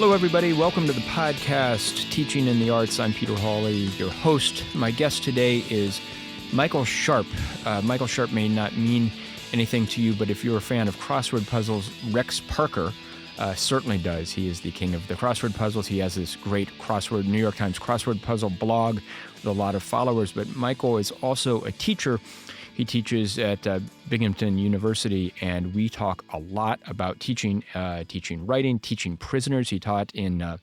Hello, everybody. Welcome to the podcast, Teaching in the Arts. I'm Peter Hawley, your host. My guest today is Michael Sharp. Michael Sharp may not mean anything to you, but if you're a fan of crossword puzzles, Rex Parker certainly does. He is the king of the crossword puzzles. He has this great New York Times crossword puzzle blog with a lot of followers. But Michael is also a teacher. He teaches at Binghamton University, and we talk a lot about teaching writing, teaching prisoners. He taught in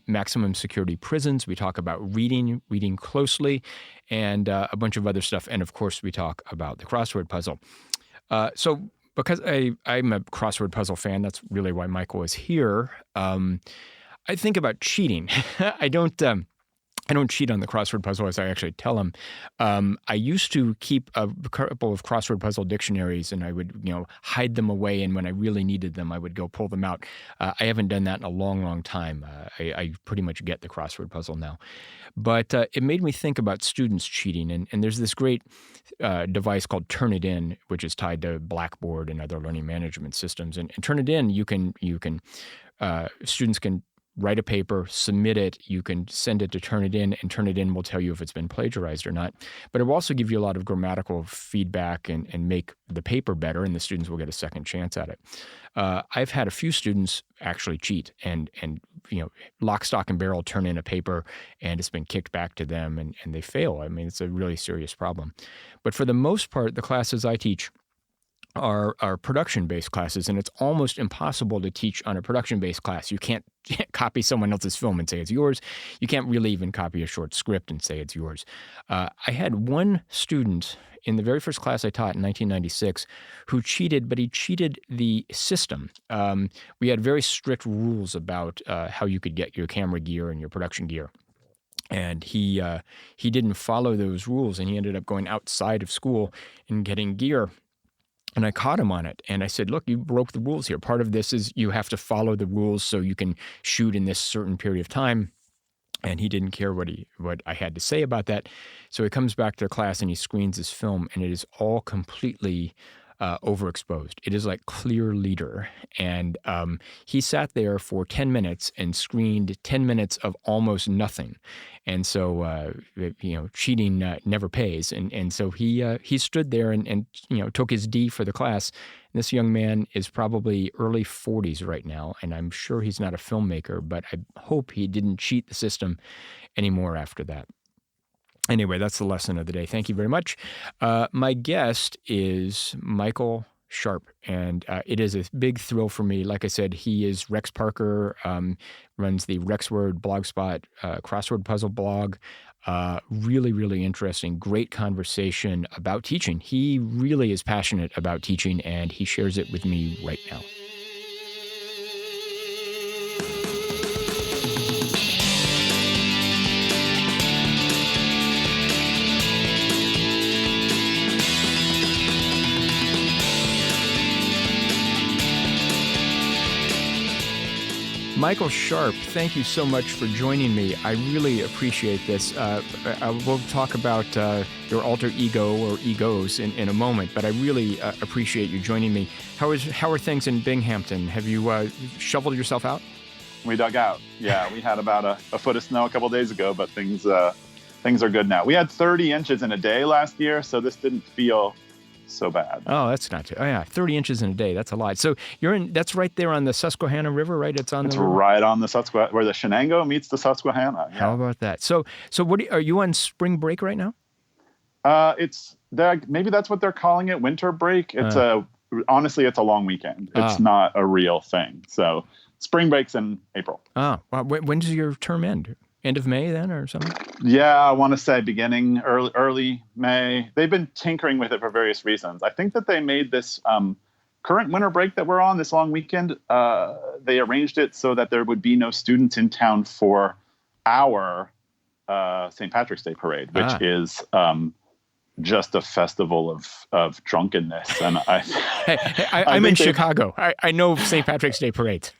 maximum security prisons. We talk about reading closely, and a bunch of other stuff. And of course, we talk about the crossword puzzle. So because I'm a crossword puzzle fan, that's really why Michael is here. I think about cheating. I don't cheat on the crossword puzzle, as I actually tell him. I used to keep a couple of crossword puzzle dictionaries, and I would, hide them away. And when I really needed them, I would go pull them out. I haven't done that in a long, long time. I pretty much get the crossword puzzle now. But it made me think about students cheating. And there's this great device called Turnitin, which is tied to Blackboard and other learning management systems. And Turnitin, students can write a paper, submit it, you can send it to Turnitin, and Turnitin will tell you if it's been plagiarized or not. But it will also give you a lot of grammatical feedback and make the paper better, and the students will get a second chance at it. I've had a few students actually cheat and lock, stock, and barrel turn in a paper, and it's been kicked back to them, and they fail. I mean, it's a really serious problem. But for the most part, the classes I teach are production-based classes, and it's almost impossible to teach on a production-based class. You can't copy someone else's film and say it's yours. You can't really even copy a short script and say it's yours. I had one student in the very first class I taught in 1996 who cheated, but he cheated the system. We had very strict rules about how you could get your camera gear and your production gear. And he didn't follow those rules, and he ended up going outside of school and getting gear. And I caught him on it. And I said, look, you broke the rules here. Part of this is you have to follow the rules so you can shoot in this certain period of time. And he didn't care what I had to say about that. So he comes back to the class and he screens his film, and it is all completely overexposed. It is like clear leader. And he sat there for 10 minutes and screened 10 minutes of almost nothing. And so, cheating never pays. And so he stood there and took his D for the class. And this young man is probably early 40s right now, and I'm sure he's not a filmmaker, but I hope he didn't cheat the system anymore after that. Anyway, that's the lesson of the day. Thank you very much. My guest is Michael Sharp, and it is a big thrill for me. Like I said, he is Rex Parker, runs the Rexword Blogspot crossword puzzle blog. Really, really interesting, great conversation about teaching. He really is passionate about teaching, and he shares it with me right now. Michael Sharp, thank you so much for joining me. I really appreciate this. We'll talk about your alter ego or egos in a moment, but I really appreciate you joining me. How are things in Binghamton? Have you shoveled yourself out? We dug out. Yeah, we had about a foot of snow a couple days ago, but things are good now. We had 30 inches in a day last year, so this didn't feel so bad. Oh, that's not too. Oh, yeah, 30 inches in a day. That's a lot. So that's right there on the Susquehanna River, right? It's right on the Susquehanna, where the Shenango meets the Susquehanna. Yeah. How about that? So what are you on spring break right now? Maybe that's what they're calling it, winter break. Honestly, it's a long weekend. It's not a real thing. So spring break's in April. Oh, well, when does your term end? End of May then or something? Yeah, I want to say beginning early May. They've been tinkering with it for various reasons. I think that they made this current winter break that we're on, this long weekend, they arranged it so that there would be no students in town for our St. Patrick's Day parade, which is just a festival of drunkenness. And I'm in Chicago. I know St. Patrick's Day parades.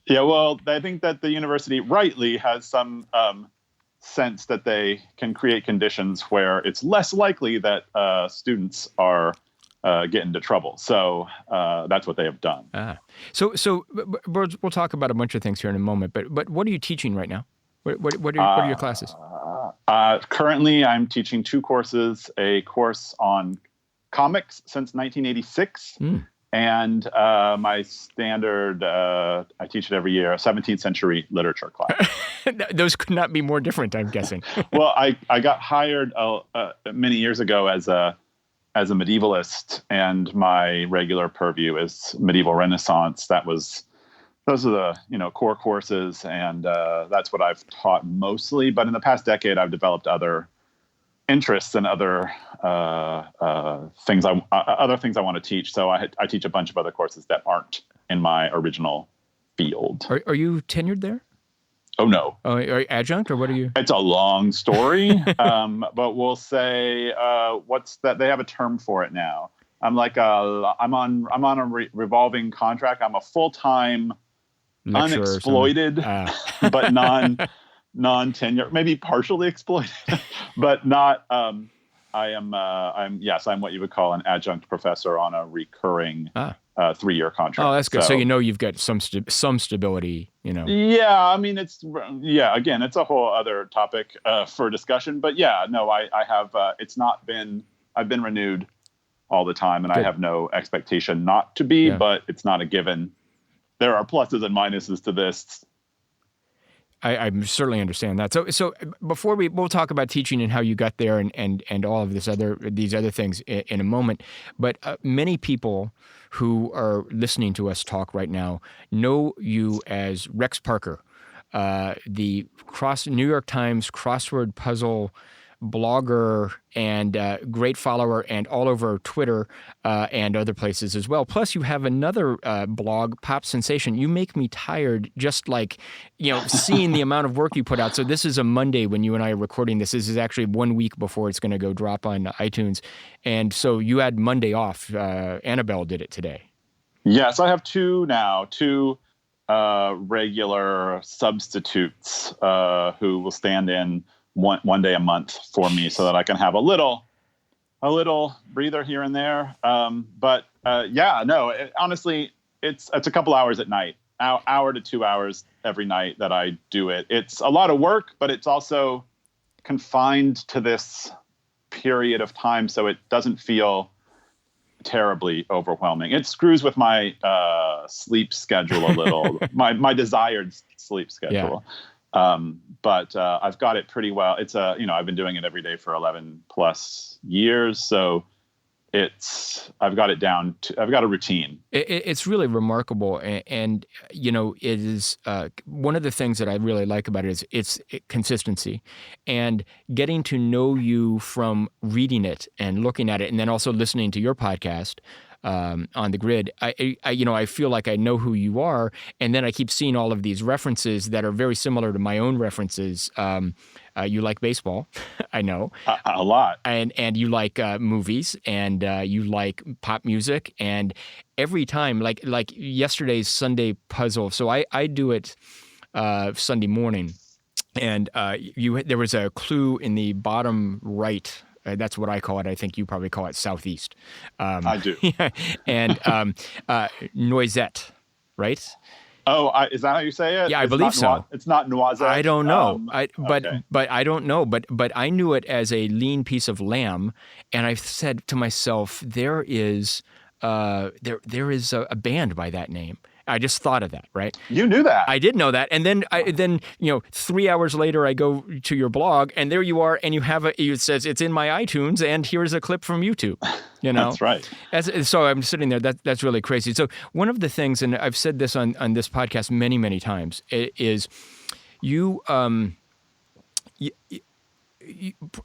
Yeah, well, I think that the university rightly has some sense that they can create conditions where it's less likely that students are get into trouble. So that's what they have done. We'll talk about a bunch of things here in a moment. But what are you teaching right now? What are your classes? Currently, I'm teaching 2 courses: a course on comics since 1986, and my standard, I teach it every year, a 17th century literature class. Those could not be more different, I'm guessing. Well, I got hired many years ago as a medievalist, and my regular purview is medieval Renaissance. Those are the core courses, and that's what I've taught mostly. But in the past decade, I've developed other interests and other things I want to teach. So I teach a bunch of other courses that aren't in my original field. Are you tenured there? Oh, no. Are you adjunct, or what are you? It's a long story, but we'll say what's that? They have a term for it now. I'm on a revolving contract. I'm a full-time Lecturer unexploited, but non-tenure, maybe partially exploited, but not. I'm what you would call an adjunct professor on a recurring 3-year contract. Oh, that's good. So you've got some stability. Yeah, I mean again, it's a whole other topic for discussion. But yeah, no, I have. I've been renewed all the time, and good. I have no expectation not to be. Yeah. But it's not a given. There are pluses and minuses to this. I certainly understand that. So before we'll talk about teaching and how you got there and all of these other things in a moment. But many people who are listening to us talk right now know you as Rex Parker, the New York Times crossword puzzle blogger and great follower, and all over Twitter and other places as well. Plus, you have another blog, Pop Sensation. You make me tired just seeing the amount of work you put out. So this is a Monday when you and I are recording this. This is actually 1 week before it's going to go drop on iTunes. And so you had Monday off. Annabelle did it today. Yes, I have two regular substitutes who will stand in one day a month for me, so that I can have a little breather here and there. Honestly, it's a couple hours at night, hour to 2 hours every night that I do it. It's a lot of work, but it's also confined to this period of time, so it doesn't feel terribly overwhelming. It screws with my sleep schedule a little, my desired sleep schedule. Yeah. But I've got it pretty well. It's I've been doing it every day for 11 plus years. So I've got it down. I've got a routine. It's really remarkable. And it is one of the things that I really like about it is its consistency, and getting to know you from reading it and looking at it, and then also listening to your podcast. On the grid, I feel like I know who you are, and then I keep seeing all of these references that are very similar to my own references. You like baseball, I know, a lot, and you like movies, and you like pop music, and every time, like yesterday's Sunday puzzle. So I do it Sunday morning, and there was a clue in the bottom right. That's what I call it. I think you probably call it southeast. I do. And noisette, right? Oh, is that how you say it? Yeah, I believe so. It's not noisette. I don't know. But I don't know. But I knew it as a lean piece of lamb, and I said to myself, there is a band by that name. I just thought of that, right? You knew that. I did know that. And then 3 hours later, I go to your blog, and there you are, and you have it says it's in my iTunes, and here's a clip from YouTube. That's right. So I'm sitting there. That's really crazy. So one of the things, and I've said this on this podcast many, many times, is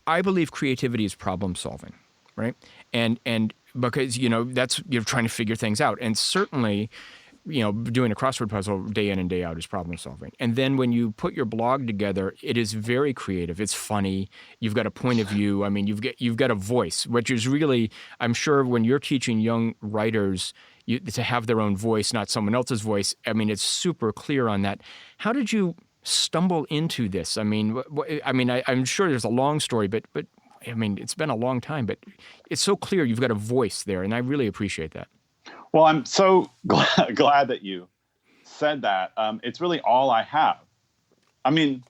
I believe creativity is problem solving, right? And because that's you're trying to figure things out, and certainly. Doing a crossword puzzle day in and day out is problem solving. And then when you put your blog together, it is very creative. It's funny. You've got a point of view. I mean, you've got a voice, which is really, I'm sure when you're teaching young writers to have their own voice, not someone else's voice, I mean, it's super clear on that. How did you stumble into this? I mean, I'm sure there's a long story, but I mean, it's been a long time, but it's so clear you've got a voice there, and I really appreciate that. Well, I'm so glad that you said that. It's really all I have. I mean,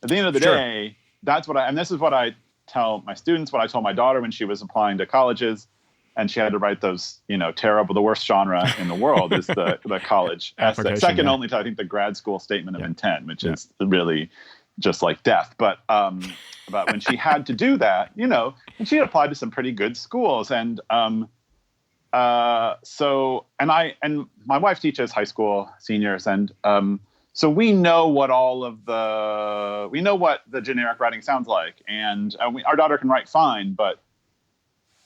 at the end of the Sure. day, that's what and this is what I tell my students, what I told my daughter when she was applying to colleges and she had to write those, terrible, the worst genre in the world is the college essay. Second only to, I think, the grad school statement of intent, which is really just like death. But when she had to do that, and she had applied to some pretty good schools. And my wife teaches high school seniors. And so we know what what the generic writing sounds like. And our daughter can write fine. But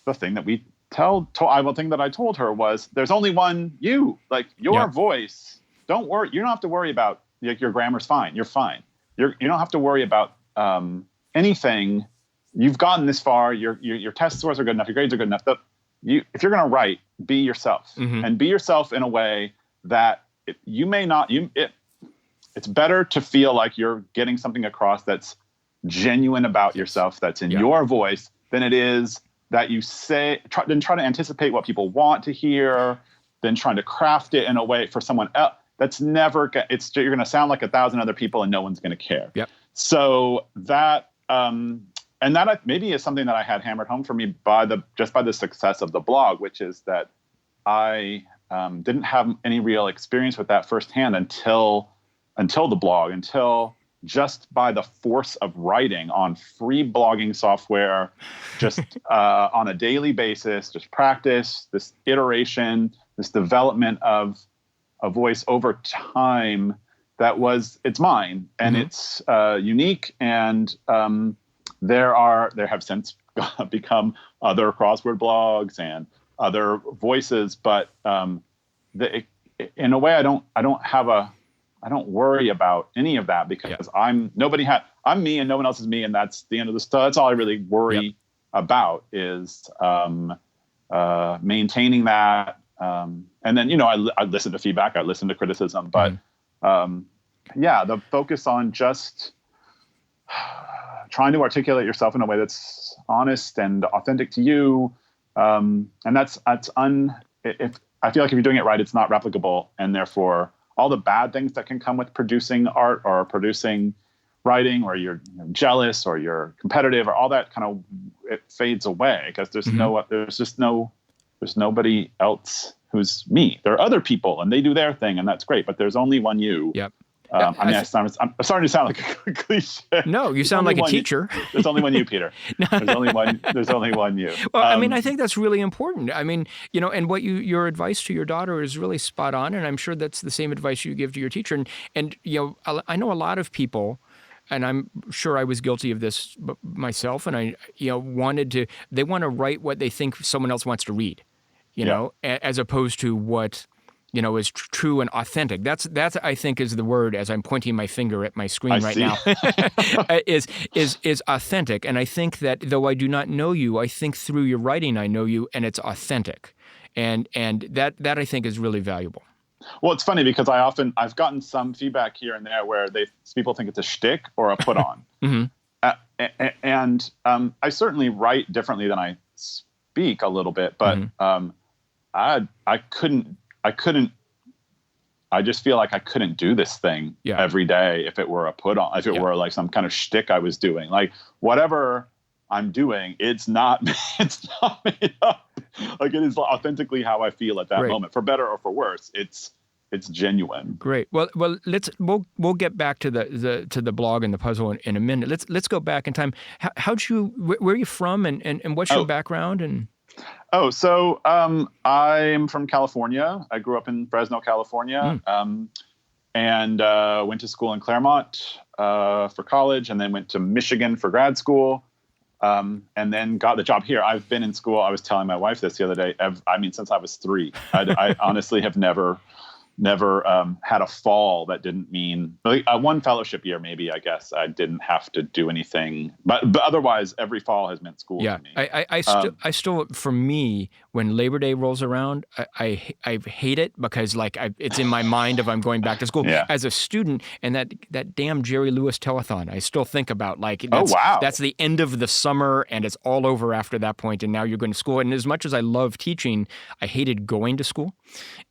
the thing that we one thing that I told her was there's only one you, like your voice. Don't worry. You don't have to worry about your grammar's fine. You're fine. You don't have to worry about anything. You've gotten this far. Your test scores are good enough. Your grades are good enough. If you're going to write, be yourself and be yourself in a way that you may not. It's better to feel like you're getting something across that's genuine about yourself, that's in your voice, than it is that you try to anticipate what people want to hear, then trying to craft it in a way for someone else. That's never. You're going to sound like 1,000 other people, and no one's going to care. Yep. So that, and that maybe is something that I had hammered home for me by the success of the blog, which is that I didn't have any real experience with that firsthand until the blog, until just by the force of writing on free blogging software, just on a daily basis, just practice, this iteration, this development of a voice over time it's mine and it's unique. And there have since become other crossword blogs and other voices, but in a way I don't worry about any of that because I'm me and no one else is me. And that's the end of the stuff. That's all I really worry about is maintaining that. And then, I listen to feedback, I listen to criticism, but the focus on just trying to articulate yourself in a way that's honest and authentic to you. And if I feel like if you're doing it right, it's not replicable. And therefore all the bad things that can come with producing art or producing writing, or you're jealous or you're competitive or all that kind of, it fades away because there's nobody else who's me. There are other people and they do their thing and that's great, but there's only one you. Yep. I'm starting to sound like a cliche. No, you sound like a teacher. There's only one you, Peter. There's only one you. Well, I think that's really important. And what your advice to your daughter is really spot on. And I'm sure that's the same advice you give to your teacher. And I know a lot of people, and I'm sure I was guilty of this myself. And I, they want to write what they think someone else wants to read, as opposed to what, is true and authentic. That's I think is the word as I'm pointing my finger at my screen now, is authentic. And I think that though I do not know you, I think through your writing I know you, and it's authentic. And that I think is really valuable. Well, it's funny because I've gotten some feedback here and there where people think it's a shtick or a put on. And I certainly write differently than I speak a little bit, but I just feel like I couldn't do this thing every day if it were a put on, if it were like some kind of shtick I was doing. Like whatever I'm doing, it's not made up. Like it is authentically how I feel at that moment, for better or for worse. It's genuine. Great. Well, we'll get back to the blog and the puzzle in a minute. Let's go back in time. Where are you from and what's your background and? So I'm from California. I grew up in Fresno, California, and went to school in Claremont for college, and then went to Michigan for grad school, and then got the job here. I've been in school. I was telling my wife this the other day. Since I was 3. I honestly have never had a fall that didn't mean like, one fellowship year. Maybe I guess I didn't have to do anything, but otherwise every fall has meant school Yeah, to me. I still, for me, when Labor Day rolls around, I hate it because like it's in my mind of I'm going back to school Yeah. as a student, and that damn Jerry Lewis telethon, I still think about like Oh, wow. that's the end of the summer and it's all over after that point, and now you're going to school. And as much as I love teaching, I hated going to school,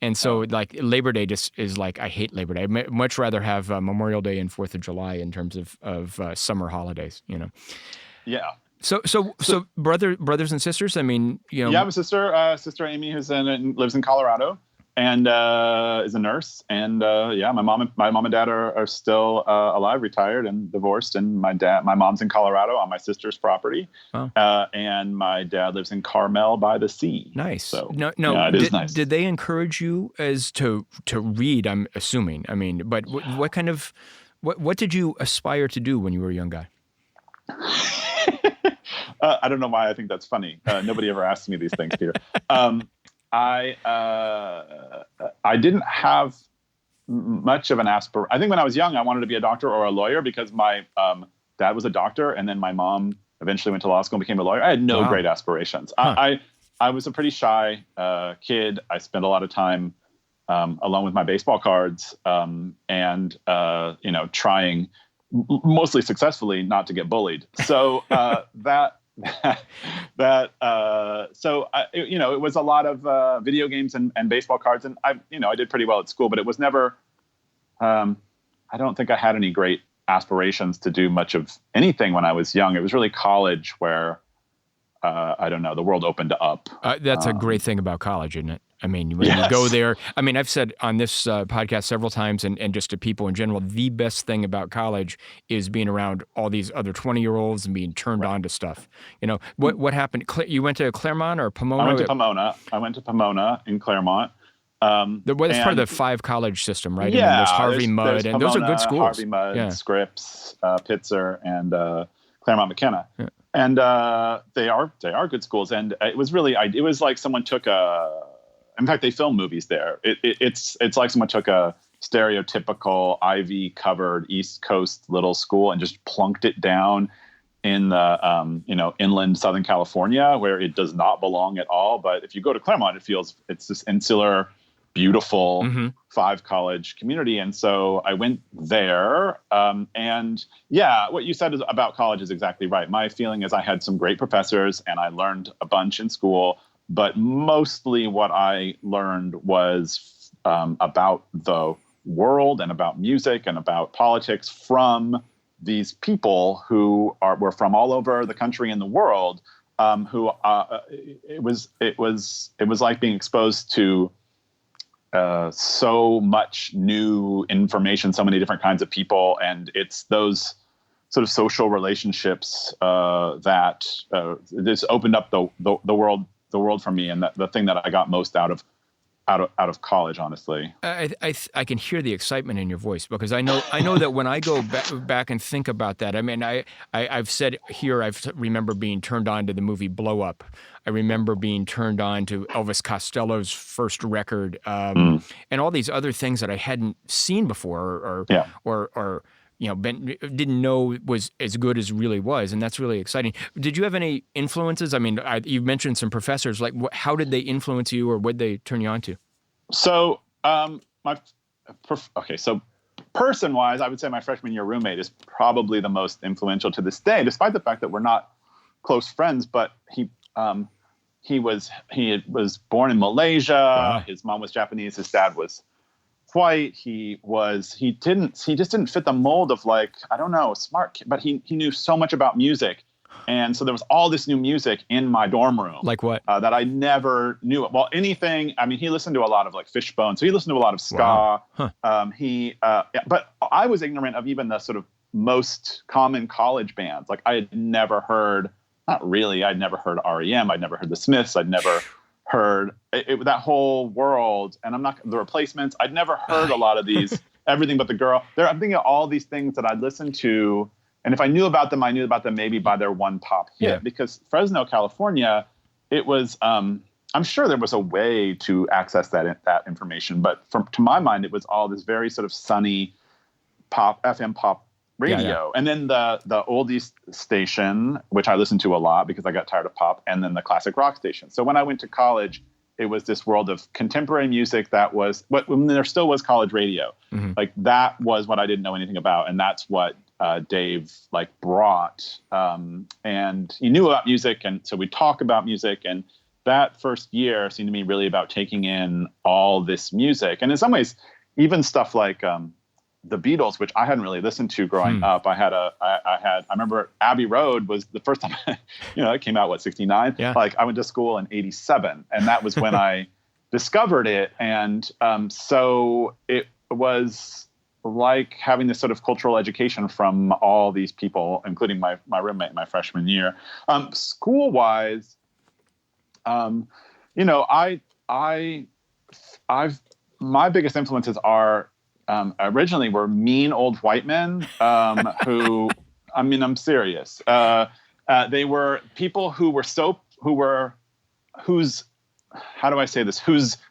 and so like Labor Day just is like I hate Labor Day. I'd much rather have Memorial Day and 4th of July in terms of summer holidays, you know. Yeah. So brothers and sisters. I mean, you know. Yeah, I have a sister Amy, who's lives in Colorado, and is a nurse. And yeah, my mom and dad are still alive, retired, and divorced. And my mom's in Colorado on my sister's property. Wow. And my dad lives in Carmel by the sea. Nice. So no, yeah, it is nice. Did they encourage you as to read? I'm assuming. I mean, but what kind of what did you aspire to do when you were a young guy? I don't know why I think that's funny. Nobody ever asks me these things, Peter. I didn't have much of an aspiration. I think when I was young, I wanted to be a doctor or a lawyer because my dad was a doctor, and then my mom eventually went to law school and became a lawyer. I had no great aspirations. Huh. I was a pretty shy kid. I spent a lot of time alone with my baseball cards, and trying mostly successfully not to get bullied. So it was a lot of video games and baseball cards, and I did pretty well at school, but it was never. I don't think I had any great aspirations to do much of anything when I was young. It was really college where I don't know, the world opened up. That's a great thing about college, isn't it? I mean, when you go there, I mean, I've said on this podcast several times, and just to people in general, the best thing about college is being around all these other 20-year-olds and being turned on to stuff. You know, what happened? You went to Claremont or Pomona? I went to Pomona in Claremont. It's part of the 5 college system, right? Yeah, and there's Harvey Mudd, and Pomona, those are good schools. Harvey Mudd, Scripps, Pitzer, and Claremont McKenna. Yeah. And they are good schools. And it was like someone took in fact, they film movies there. It's like someone took a stereotypical ivy-covered East Coast little school and just plunked it down in the inland Southern California, where it does not belong at all. But if you go to Claremont, it's this insular, beautiful 5-college community. And so I went there. And yeah, what you said about college is exactly right. My feeling is I had some great professors and I learned a bunch in school. But mostly what I learned was about the world and about music and about politics from these people who were from all over the country and the world. It was like being exposed to so much new information, so many different kinds of people, and it's those sort of social relationships that this opened up the world for me, and the thing that I got most out of college, honestly. I can hear the excitement in your voice, because I know that when I go back and think about that, I mean, I've said here, I remember being turned on to the movie Blow Up. I remember being turned on to Elvis Costello's first record, and all these other things that I hadn't seen before, or didn't know was as good as it really was, and that's really exciting. Did you have any influences? I mean, you mentioned some professors. Like, how did they influence you, or what did they turn you on to? So, so person-wise, I would say my freshman year roommate is probably the most influential to this day, despite the fact that we're not close friends. But he was born in Malaysia. Wow. His mom was Japanese. His dad was white. He just didn't fit the mold of, like, I don't know, smart kid, but he knew so much about music. And so there was all this new music in my dorm room. Like what? That I never knew. Well, anything. I mean, he listened to a lot of like Fishbone. So he listened to a lot of ska. Wow. Huh. But I was ignorant of even the sort of most common college bands. Like I had never heard, not really, I'd never heard REM. I'd never heard the Smiths. I'd never heard that whole world. And the Replacements. I'd never heard a lot of these, Everything But the Girl. I'm thinking of all these things that I'd listened to. And if I knew about them, I knew about them maybe by their one pop hit. Yeah. Because Fresno, California, it was I'm sure there was a way to access that information, but to my mind, it was all this very sort of sunny FM pop Yeah, yeah. radio. And then the oldies station, which I listened to a lot because I got tired of pop, and then the classic rock station. So when I went to college, it was this world of contemporary music that was when there still was college radio. Mm-hmm. Like that was what I didn't know anything about, and that's what Dave like brought. And he knew about music, and so we talk about music. And that first year seemed to me really about taking in all this music, and in some ways, even stuff like the Beatles, which I hadn't really listened to growing up. I remember Abbey Road was the first time, it came out, 69? Yeah. Like I went to school in 87, and that was when I discovered it. And so it was like having this sort of cultural education from all these people, including my roommate my freshman year. School-wise, my biggest influences are originally were mean old white men who, I'm serious. They were people whose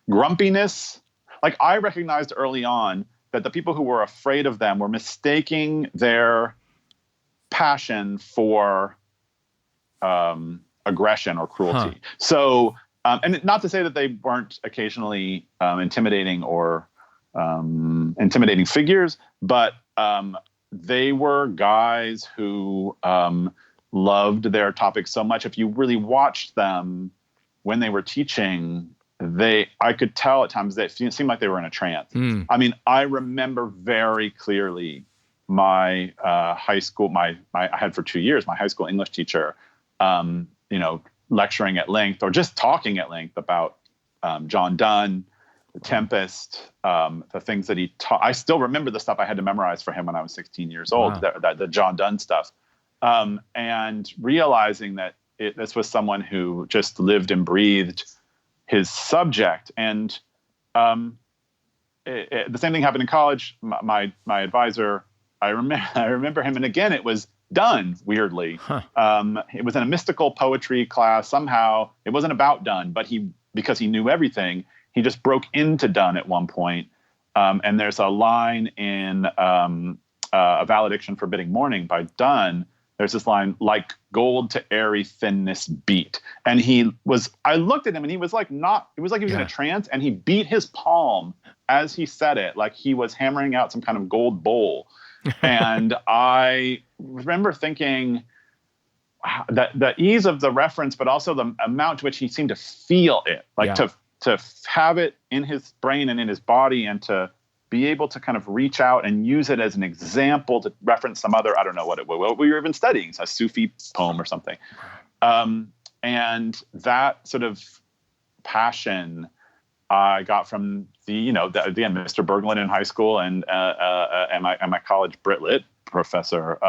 grumpiness, like I recognized early on that the people who were afraid of them were mistaking their passion for aggression or cruelty. So, and not to say that they weren't occasionally intimidating or intimidating figures, but they were guys who loved their topic so much. If you really watched them when they were teaching, I could tell at times they seemed like they were in a trance. I mean, I remember very clearly my high school, I had for 2 years, my high school English teacher, lecturing at length or just talking at length about John Donne, The Tempest, the things that he taught. I still remember the stuff I had to memorize for him when I was 16 years old, the John Donne stuff. And realizing that this was someone who just lived and breathed his subject. And the same thing happened in college. My advisor, I remember him, and again, it was Donne, weirdly. It was in a mystical poetry class. Somehow, it wasn't about Donne, but because he knew everything, he just broke into Donne at one point. And there's a line in A Valediction Forbidding Mourning by Donne. There's this line, like gold to airy thinness beat. And I looked at him and he was like, it was like he was in a trance, and he beat his palm as he said it, like he was hammering out some kind of gold bowl. And I remember thinking that the ease of the reference, but also the amount to which he seemed to feel it, like to have it in his brain and in his body, and to be able to kind of reach out and use it as an example to reference some other, I don't know what we were even studying, a Sufi poem or something. And that sort of passion I got from again, Mr. Berglund in high school and my college Brit Lit professor.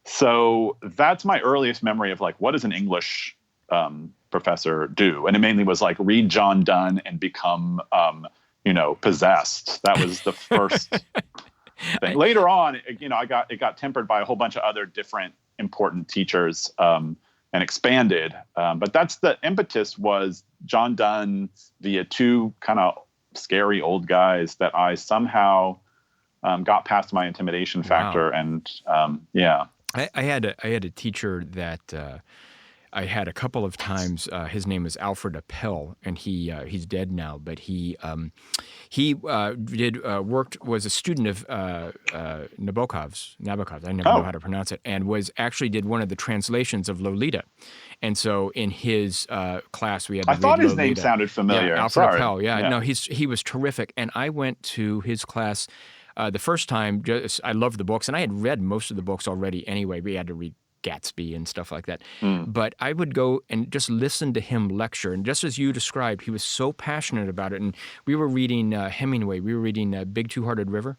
So that's my earliest memory of like, what does an English professor do? And it mainly was like read John Donne and become, possessed. That was the first thing. Later on, it got tempered by a whole bunch of other different important teachers and expanded. But that's the impetus, was John Donne via two kind of scary old guys that I somehow got past my intimidation factor. Wow. And I had a teacher that I had a couple of times. His name is Alfred Appel, and he's dead now. But he was a student of Nabokov's. I never know how to pronounce it, and did one of the translations of Lolita. And so in his class, we had. I thought his Lolita. Name sounded familiar. Yeah, Alfred Appel. Yeah, no, he was terrific, and I went to his class the first time. I loved the books, and I had read most of the books already anyway. We had to read Gatsby and stuff like that. But I would go and just listen to him lecture. And just as you described, he was so passionate about it. And we were reading Hemingway. We were reading Big Two-Hearted River,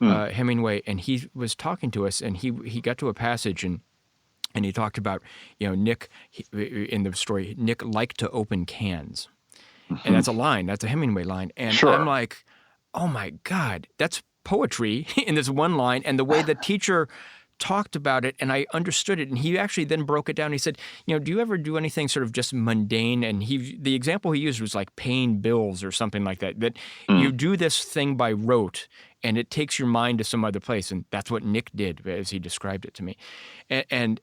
Hemingway. And he was talking to us, and he got to a passage, and he talked about, Nick, in the story, Nick liked to open cans. And that's a line. That's a Hemingway line. And I'm like, oh my God, that's poetry in this one line. And the way the teacher talked about it and I understood it. And he actually then broke it down. He said, do you ever do anything sort of just mundane? And the example he used was like paying bills or something like that, that you do this thing by rote and it takes your mind to some other place. And that's what Nick did as he described it to me. And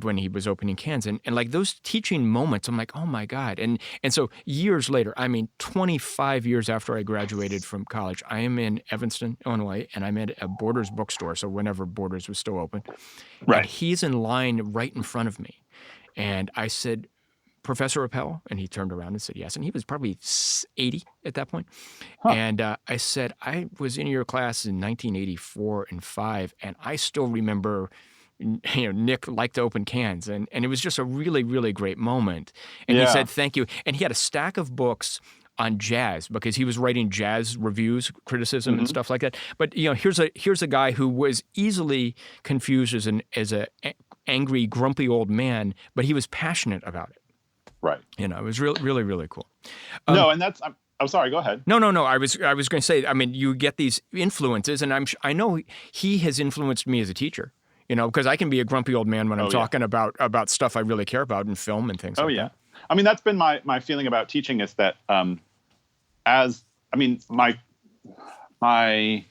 when he was opening cans and like those teaching moments, I'm like, oh my God. And so years later, 25 years after I graduated from college, I am in Evanston, Illinois, and I'm at a Borders bookstore. So whenever Borders was still open, Right. and he's in line right in front of me. And I said, Professor Appel? And he turned around and said yes. And he was probably 80 at that point. Huh. And I said, I was in your class in 1984 and 5, and I still remember, Nick liked to open cans. And it was just a really, really great moment. And he said, thank you. And he had a stack of books on jazz because he was writing jazz reviews, criticism, and stuff like that. But here's a guy who was easily confused as a angry, grumpy old man, but he was passionate about it. Right. It was really, really, really cool. No, and that's. I'm sorry. Go ahead. No. I was going to say. You get these influences, and I know he has influenced me as a teacher. Because I can be a grumpy old man when I'm talking about stuff I really care about in film and things. That. That's been my feeling about teaching is that my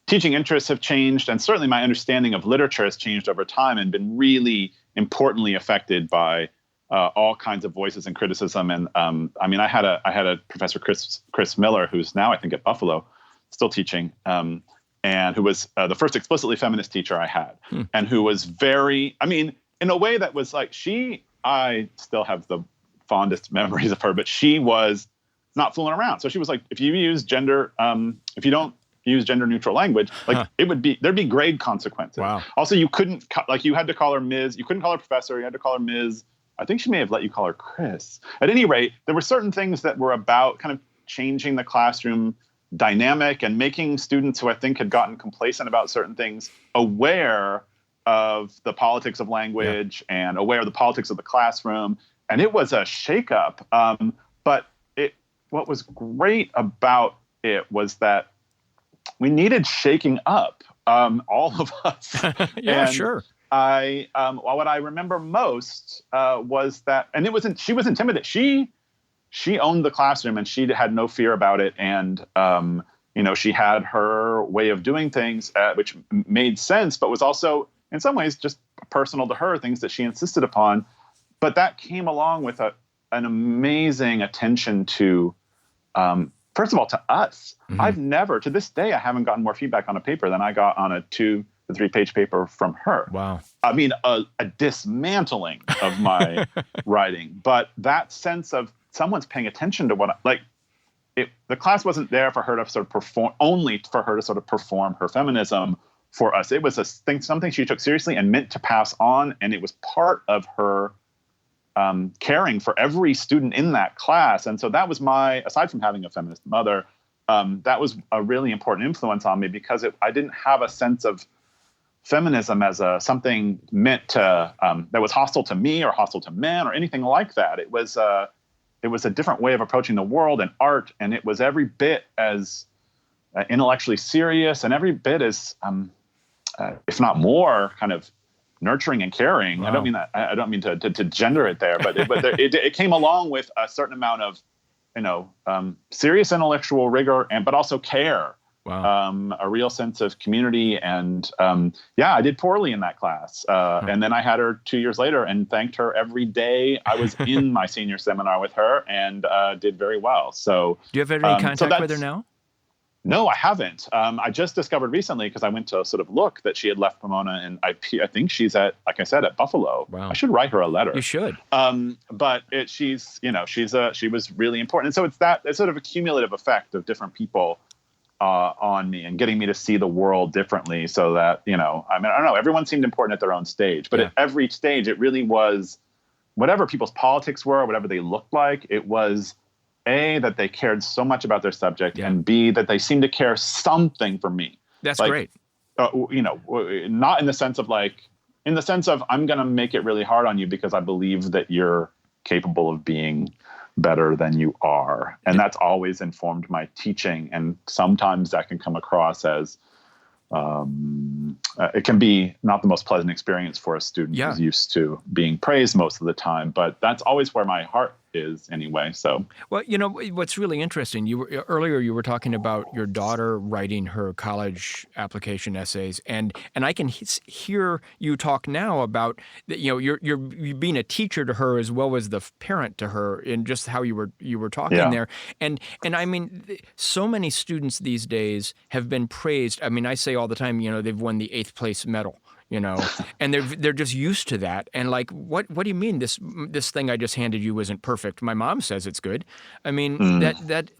teaching interests have changed, and certainly my understanding of literature has changed over time and been really importantly affected by all kinds of voices and criticism. And I had a professor, Chris Miller, who's now I think at Buffalo, still teaching, and who was the first explicitly feminist teacher I had, and who was very, in a way that was like I still have the fondest memories of her, but she was not fooling around. So she was like, if you use if you don't use gender neutral language, there'd be grade consequences. Wow. Also, you couldn't you had to call her Ms. You couldn't call her professor. You had to call her Ms. I think she may have let you call her Chris. At any rate, there were certain things that were about kind of changing the classroom dynamic and making students who I think had gotten complacent about certain things aware of the politics of language and aware of the politics of the classroom. And it was a shakeup. But what was great about it was that we needed shaking up, all of us. Sure. What I remember most was that, and she was intimidated. She owned the classroom and she had no fear about it. And, she had her way of doing things, which made sense, but was also in some ways just personal to her, things that she insisted upon. But that came along with an amazing attention to, first of all, to us. I've never, to this day, I haven't gotten more feedback on a paper than I got on a 2 to 3 page paper from her. Wow. A dismantling of my writing, but that sense of someone's paying attention to the class wasn't there for her to sort of perform, only for her to sort of perform her feminism for us. It was something she took seriously and meant to pass on. And it was part of her caring for every student in that class. And so that was aside from having a feminist mother, that was a really important influence on me because I didn't have a sense of feminism as something meant to, that was hostile to me or hostile to men or anything like that. It was a different way of approaching the world and art. And it was every bit as intellectually serious and every bit as, if not more, kind of nurturing and caring. Wow. I don't mean to gender it there, but it came along with a certain amount of, serious intellectual rigor but also care. Wow. A real sense of community. And I did poorly in that class. And then I had her 2 years later and thanked her every day. I was in my senior seminar with her and did very well. So do you have any contact with her now? No, I haven't. I just discovered recently because I went to sort of look that she had left Pomona, and I think she's at Buffalo. Wow. I should write her a letter. You should. But she was really important. And so it's sort of a cumulative effect of different people on me and getting me to see the world differently so that, I don't know, everyone seemed important at their own stage, but at every stage it really was whatever people's politics were, whatever they looked like, it was A, that they cared so much about their subject and B, that they seemed to care something for me. That's great. Not in the sense of I'm going to make it really hard on you because I believe that you're capable of being better than you are. And that's always informed my teaching. And sometimes that can come across as it can be not the most pleasant experience for a student Yeah. who's used to being praised most of the time, but that's always where my heart is anyway. So, Well, what's really interesting, earlier you were talking about your daughter writing her college application essays, and I can hear you talk now about you're being a teacher to her as well as the parent to her in just how you were talking yeah. there. And I mean, so many students these days have been praised. I mean, I say all the time, they've won the 8th place medal. And they're just used to that. And like, what do you mean this thing I just handed you isn't perfect? My mom says it's good. I mean,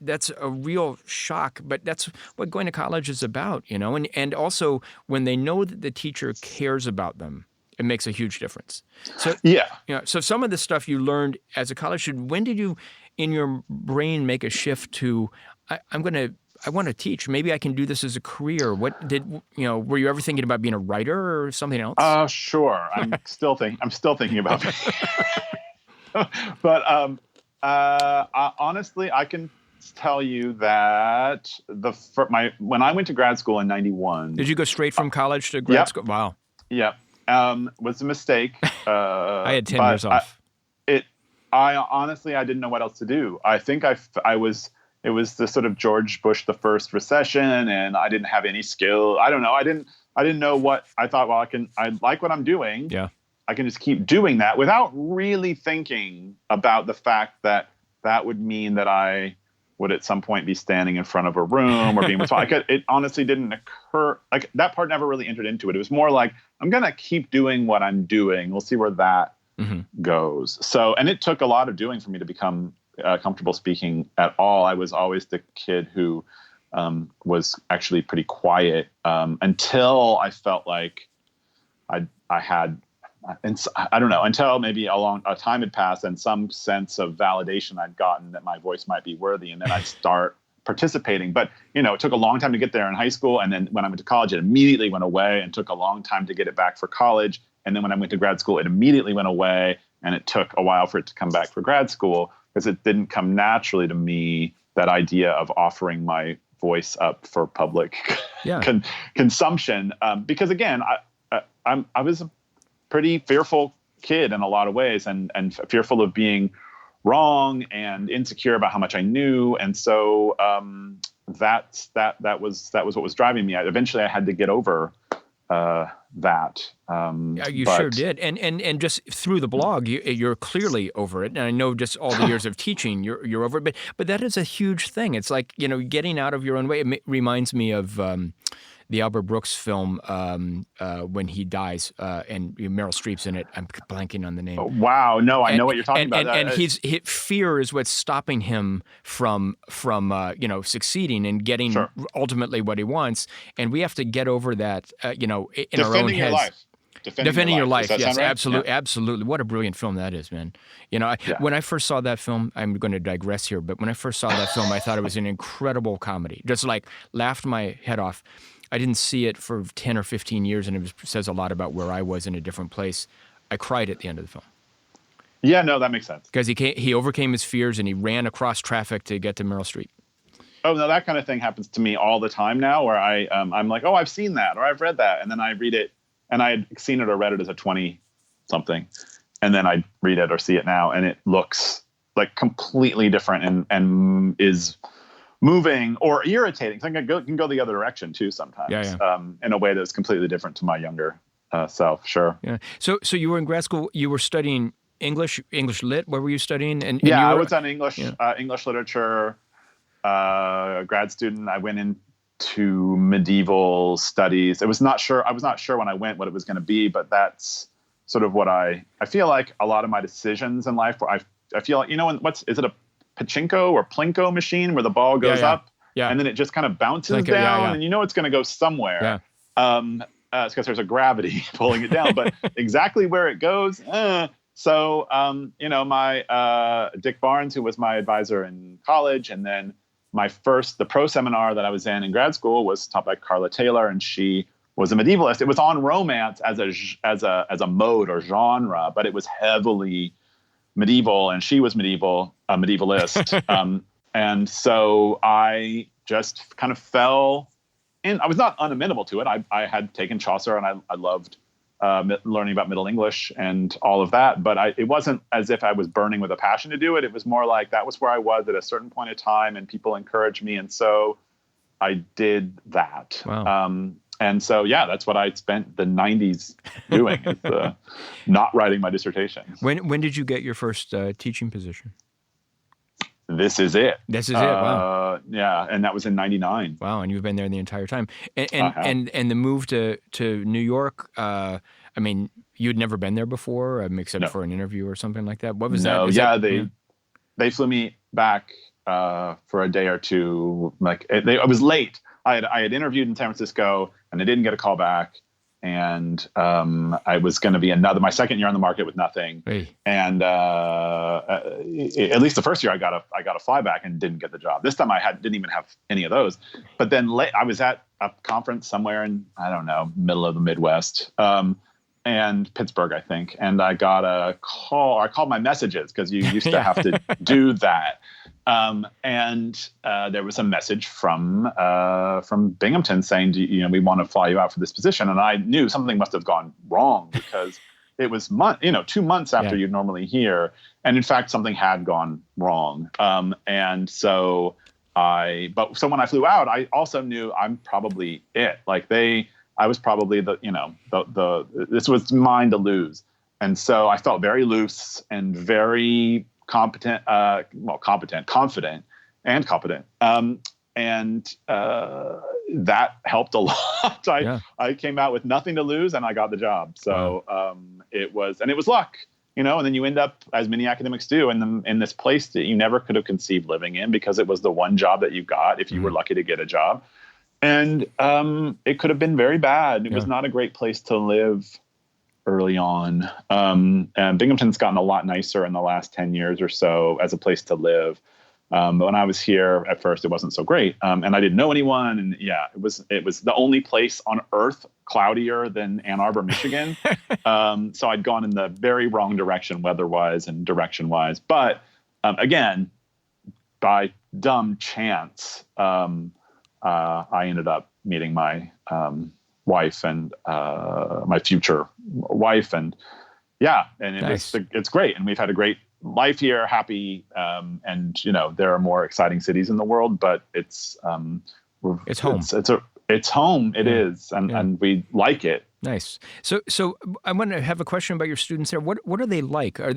that's a real shock, but that's what going to college is about, and also when they know that the teacher cares about them, it makes a huge difference. So, Yeah. So some of the stuff you learned as a college student, when did you in your brain make a shift to, I want to teach. Maybe I can do this as a career. Were you ever thinking about being a writer or something else? Sure. I'm still thinking about it. But honestly, I can tell you that when I went to grad school in '91. Did you go straight from college to grad school? Wow. Yep. Was a mistake. I had 10 years off. I honestly, I didn't know what else to do. I think it was the sort of George Bush the first recession, and I didn't have any skill. I don't know. I didn't know what I thought. Well, I like what I'm doing. Yeah. I can just keep doing that without really thinking about the fact that would mean that I would at some point be standing in front of a room or being responsible. It honestly didn't occur. Like that part never really entered into it. It was more like, I'm going to keep doing what I'm doing. We'll see where that goes. So, and it took a lot of doing for me to become comfortable speaking at all. I was always the kid who was actually pretty quiet until I felt like I had, and I don't know, until maybe a time had passed and some sense of validation I'd gotten that my voice might be worthy, and then I'd start participating. But it took a long time to get there in high school, and then when I went to college, it immediately went away, and took a long time to get it back for college. And then when I went to grad school, it immediately went away, and it took a while for it to come back for grad school, because it didn't come naturally to me, that idea of offering my voice up for public consumption. Because again, I was a pretty fearful kid in a lot of ways, and fearful of being wrong and insecure about how much I knew. And so that was what was driving me. Eventually I had to get over that. You sure did. And just through the blog, you're clearly over it. And I know just all the years of teaching, you're over it. But that is a huge thing. It's like, getting out of your own way. It reminds me of the Albert Brooks film when he dies, and Meryl Streep's in it. I'm blanking on the name. Oh, wow. No, I know what you're talking about. And his fear is what's stopping him from succeeding and getting ultimately what he wants. And we have to get over that, in our own heads. Your life. Defending your life. Yes, right? absolutely. Yeah. Absolutely. What a brilliant film that is, man. When I first saw that film, I'm going to digress here, but when I first saw that film, I thought it was an incredible comedy. Just like laughed my head off. I didn't see it for 10 or 15 years, and it says a lot about where I was in a different place. I cried at the end of the film. Yeah, no, that makes sense. Because he overcame his fears, and he ran across traffic to get to Meryl Streep. Oh, no, that kind of thing happens to me all the time now, where I'm like, oh, I've seen that, or I've read that, and then I read it, and I had seen it or read it as a 20-something, and then I read it or see it now, and it looks like completely different and is moving or irritating. So it can go the other direction too sometimes. In a way that's completely different to my younger self. Sure. Yeah. So you were in grad school. You were studying English lit. What were you studying? And I was on English literature. Grad student. I went into medieval studies. I was not sure when I went what it was going to be, but that's sort of what I feel like a lot of my decisions in life. Where I feel like is it a pachinko or plinko machine where the ball goes up and then it just kind of bounces down and it's going to go somewhere. It's because there's a gravity pulling it down, but exactly where it goes. So my Dick Barnes, who was my advisor in college, and then the pro seminar that I was in grad school was taught by Carla Taylor, and she was a medievalist. It was on romance as a mode or genre, but it was heavily medieval, and she was a medievalist. And so I just kind of fell I was not unamenable to it. I had taken Chaucer, and I loved learning about Middle English and all of that. But it wasn't as if I was burning with a passion to do it. It was more like that was where I was at a certain point in time, and people encouraged me, and so I did that. Wow. And so, yeah, that's what I spent the 90s doing, is not writing my dissertation. When did you get your first teaching position? This is it. This is it. Wow. Yeah, and that was in '99. Wow, and you've been there the entire time. And the move to New York. I mean, you'd never been there before, except for an interview or something like that. What was that? They flew me back for a day or two. Like I was late. I had interviewed in San Francisco, and I didn't get a call back. And I was going to be my second year on the market with nothing. Hey. And at least the first year, I got a flyback and didn't get the job. This time, didn't even have any of those. But then I was at a conference somewhere in, I don't know, middle of the Midwest, and Pittsburgh, I think. And I got a call. I called my messages, because you used to have to do that. And there was a message from Binghamton saying, we want to fly you out for this position. And I knew something must have gone wrong, because it was 2 months after you'd normally hear. And in fact, something had gone wrong. And so so when I flew out, I also knew I'm probably it. Like I was probably this was mine to lose. And so I felt very loose and very confident, and competent. And that helped a lot. I came out with nothing to lose, and I got the job. So it was luck, and then you end up, as many academics do, in this place that you never could have conceived living in, because it was the one job that you got if you were lucky to get a job. And it could have been very bad. It was not a great place to live early on. And Binghamton's gotten a lot nicer in the last 10 years or so as a place to live. But when I was here at first, it wasn't so great. And I didn't know anyone. And it was the only place on earth cloudier than Ann Arbor, Michigan. So I'd gone in the very wrong direction, weather-wise and direction-wise. But again, by dumb chance, I ended up meeting my wife and my future wife, and nice. It's great, and we've had a great life here, happy, and there are more exciting cities in the world, but it's home. It's home. It is, and we like it. Nice. So I want to have a question about your students there. What are they like? Are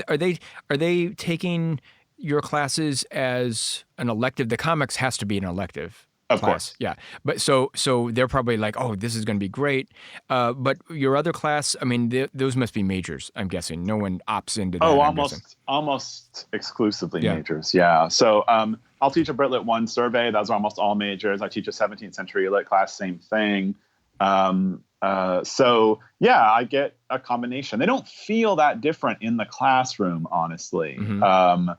they taking your classes as an elective? The comics has to be an elective. Of course. Yeah. But so they're probably like, oh, this is going to be great. But your other class, I mean, those must be majors, I'm guessing. No one opts into that. Oh, almost exclusively majors. Yeah. So I'll teach a Brit Lit 1 survey. Those are almost all majors. I teach a 17th century lit class, same thing. So yeah, I get a combination. They don't feel that different in the classroom, honestly. Mm-hmm.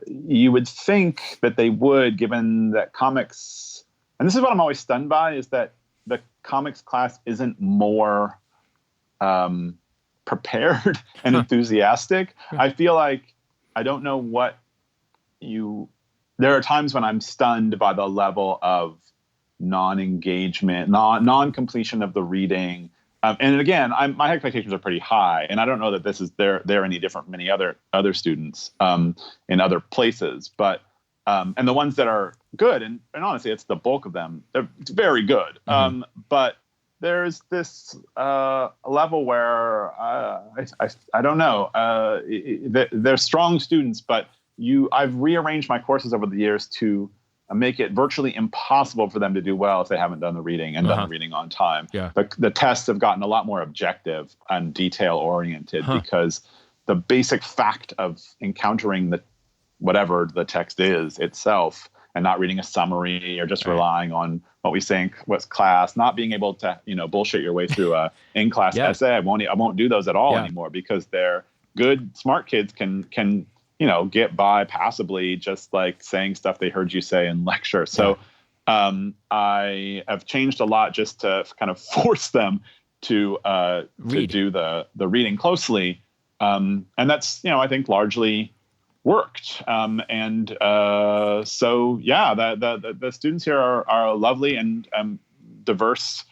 You would think that they would, given that comics, and this is what I'm always stunned by, is that the comics class isn't more prepared and enthusiastic. I feel like I don't know what there are times when I'm stunned by the level of non-engagement, non-completion of the reading. And again, my expectations are pretty high, and I don't know that this is they're any different from many other students in other places. But and the ones that are good, and honestly, it's the bulk of them. It's very good. Mm-hmm. But there's this level where I don't know. They're strong students, but I've rearranged my courses over the years to make it virtually impossible for them to do well if they haven't done the reading and done the reading on time. Yeah. The tests have gotten a lot more objective and detail oriented because the basic fact of encountering whatever the text is itself and not reading a summary or just relying on what we think was class, not being able to, bullshit your way through a in-class essay. I won't do those at all anymore because they're good, smart kids can get by passably just like saying stuff they heard you say in lecture. So I have changed a lot just to kind of force them to do the reading closely. And that's, I think largely worked. So yeah, the students here are lovely and diverse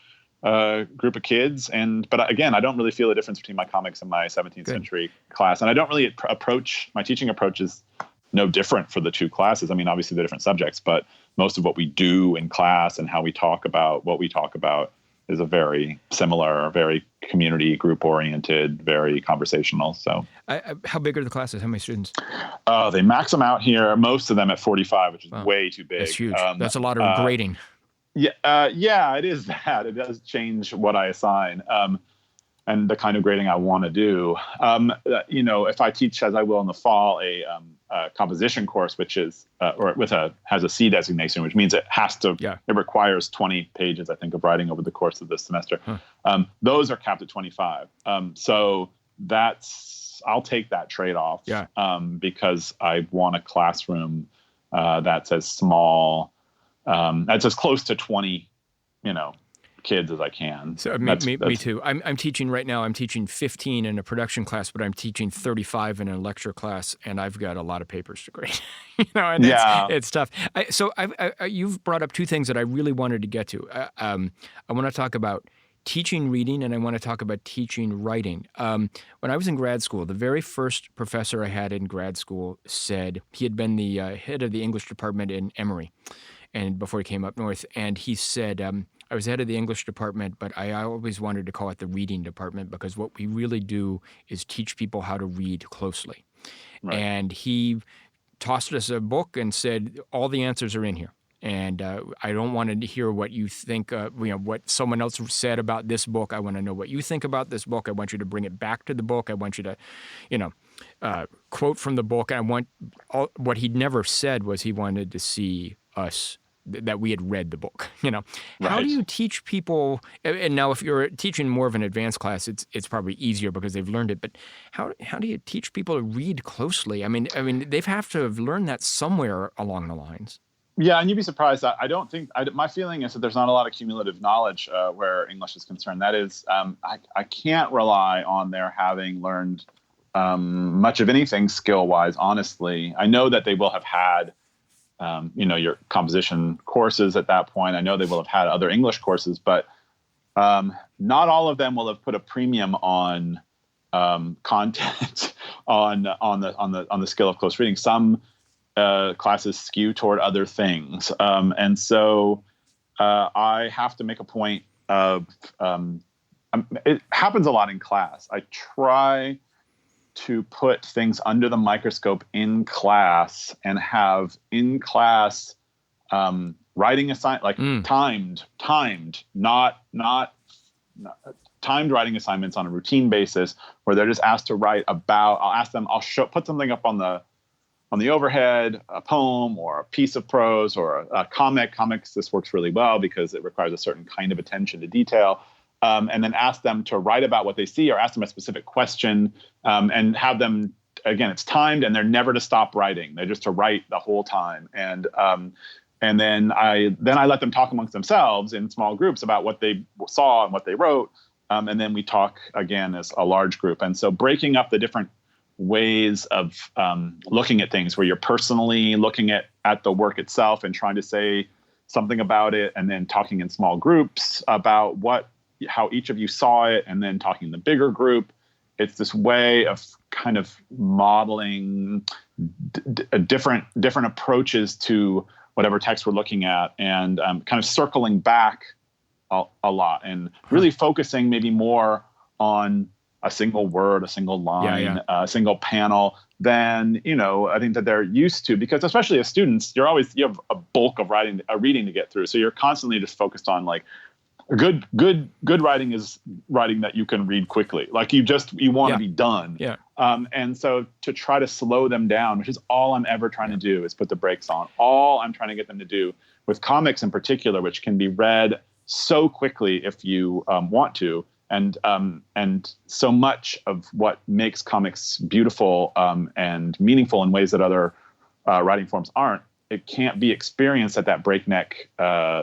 group of kids. But again, I don't really feel a difference between my comics and my 17th century class. And I don't really my teaching approach is no different for the two classes. I mean, obviously they're different subjects, but most of what we do in class and how we talk about what we talk about is a very similar, very community group oriented, very conversational. So how big are the classes? How many students? They max them out here, most of them at 45, which is way too big. That's huge. That's a lot of grading. Yeah, it is that. It does change what I assign and the kind of grading I want to do. If I teach, as I will in the fall, a composition course, which is has a C designation, which means it requires 20 pages, I think, of writing over the course of this semester. Those are capped at 25. So I'll take that trade-off because I want a classroom that's as small, that's as close to 20, kids as I can. So me too. I'm teaching right now. I'm teaching 15 in a production class, but I'm teaching 35 in a lecture class, and I've got a lot of papers to grade. It's tough. You've brought up two things that I really wanted to get to. I want to talk about teaching reading, and I want to talk about teaching writing. When I was in grad school, the very first professor I had in grad school said he had been the head of the English department in Emory, and before he came up north, and he said, I was head of the English department, but I always wanted to call it the reading department because what we really do is teach people how to read closely. Right. And he tossed us a book and said, all the answers are in here. And I don't want to hear what you think, what someone else said about this book. I want to know what you think about this book. I want you to bring it back to the book. I want you to, quote from the book. And what he'd never said was he wanted to see us that we had read the book. Right. How do you teach people? And now, if you're teaching more of an advanced class, it's probably easier because they've learned it. But how do you teach people to read closely? I mean, they have to have learned that somewhere along the lines. Yeah, and you'd be surprised that I don't think my feeling is that there's not a lot of cumulative knowledge where English is concerned. That is, I can't rely on their having learned much of anything skill-wise. Honestly, I know that they will have had your composition courses at that point. I know they will have had other English courses, but not all of them will have put a premium on content on the skill of close reading. Some classes skew toward other things, and so I have to make a point of. It happens a lot in class. I try to put things under the microscope in class and have in class writing timed, not timed writing assignments on a routine basis where they're just asked to write about. I'll put something up on the overhead, a poem or a piece of prose or a comic. Comics, this works really well because it requires a certain kind of attention to detail. And then ask them to write about what they see or ask them a specific question and have them, again, it's timed and they're never to stop writing. They're just to write the whole time. And then I let them talk amongst themselves in small groups about what they saw and what they wrote. And then we talk again as a large group. And so breaking up the different ways of looking at things where you're personally looking at the work itself and trying to say something about it and then talking in small groups about how each of you saw it, and then talking in the bigger group. It's this way of kind of modeling different approaches to whatever text we're looking at, and kind of circling back a lot and really focusing maybe more on a single word, a single line, a single panel than, I think that they're used to, because especially as students, you have a bulk of reading to get through. So you're constantly just focused on like, Good writing is writing that you can read quickly. Like you want to be done. Yeah. And so to try to slow them down, which is all I'm ever trying to do, is put the brakes on. All I'm trying to get them to do with comics in particular, which can be read so quickly if you want to, and so much of what makes comics beautiful and meaningful in ways that other writing forms aren't, it can't be experienced at that breakneck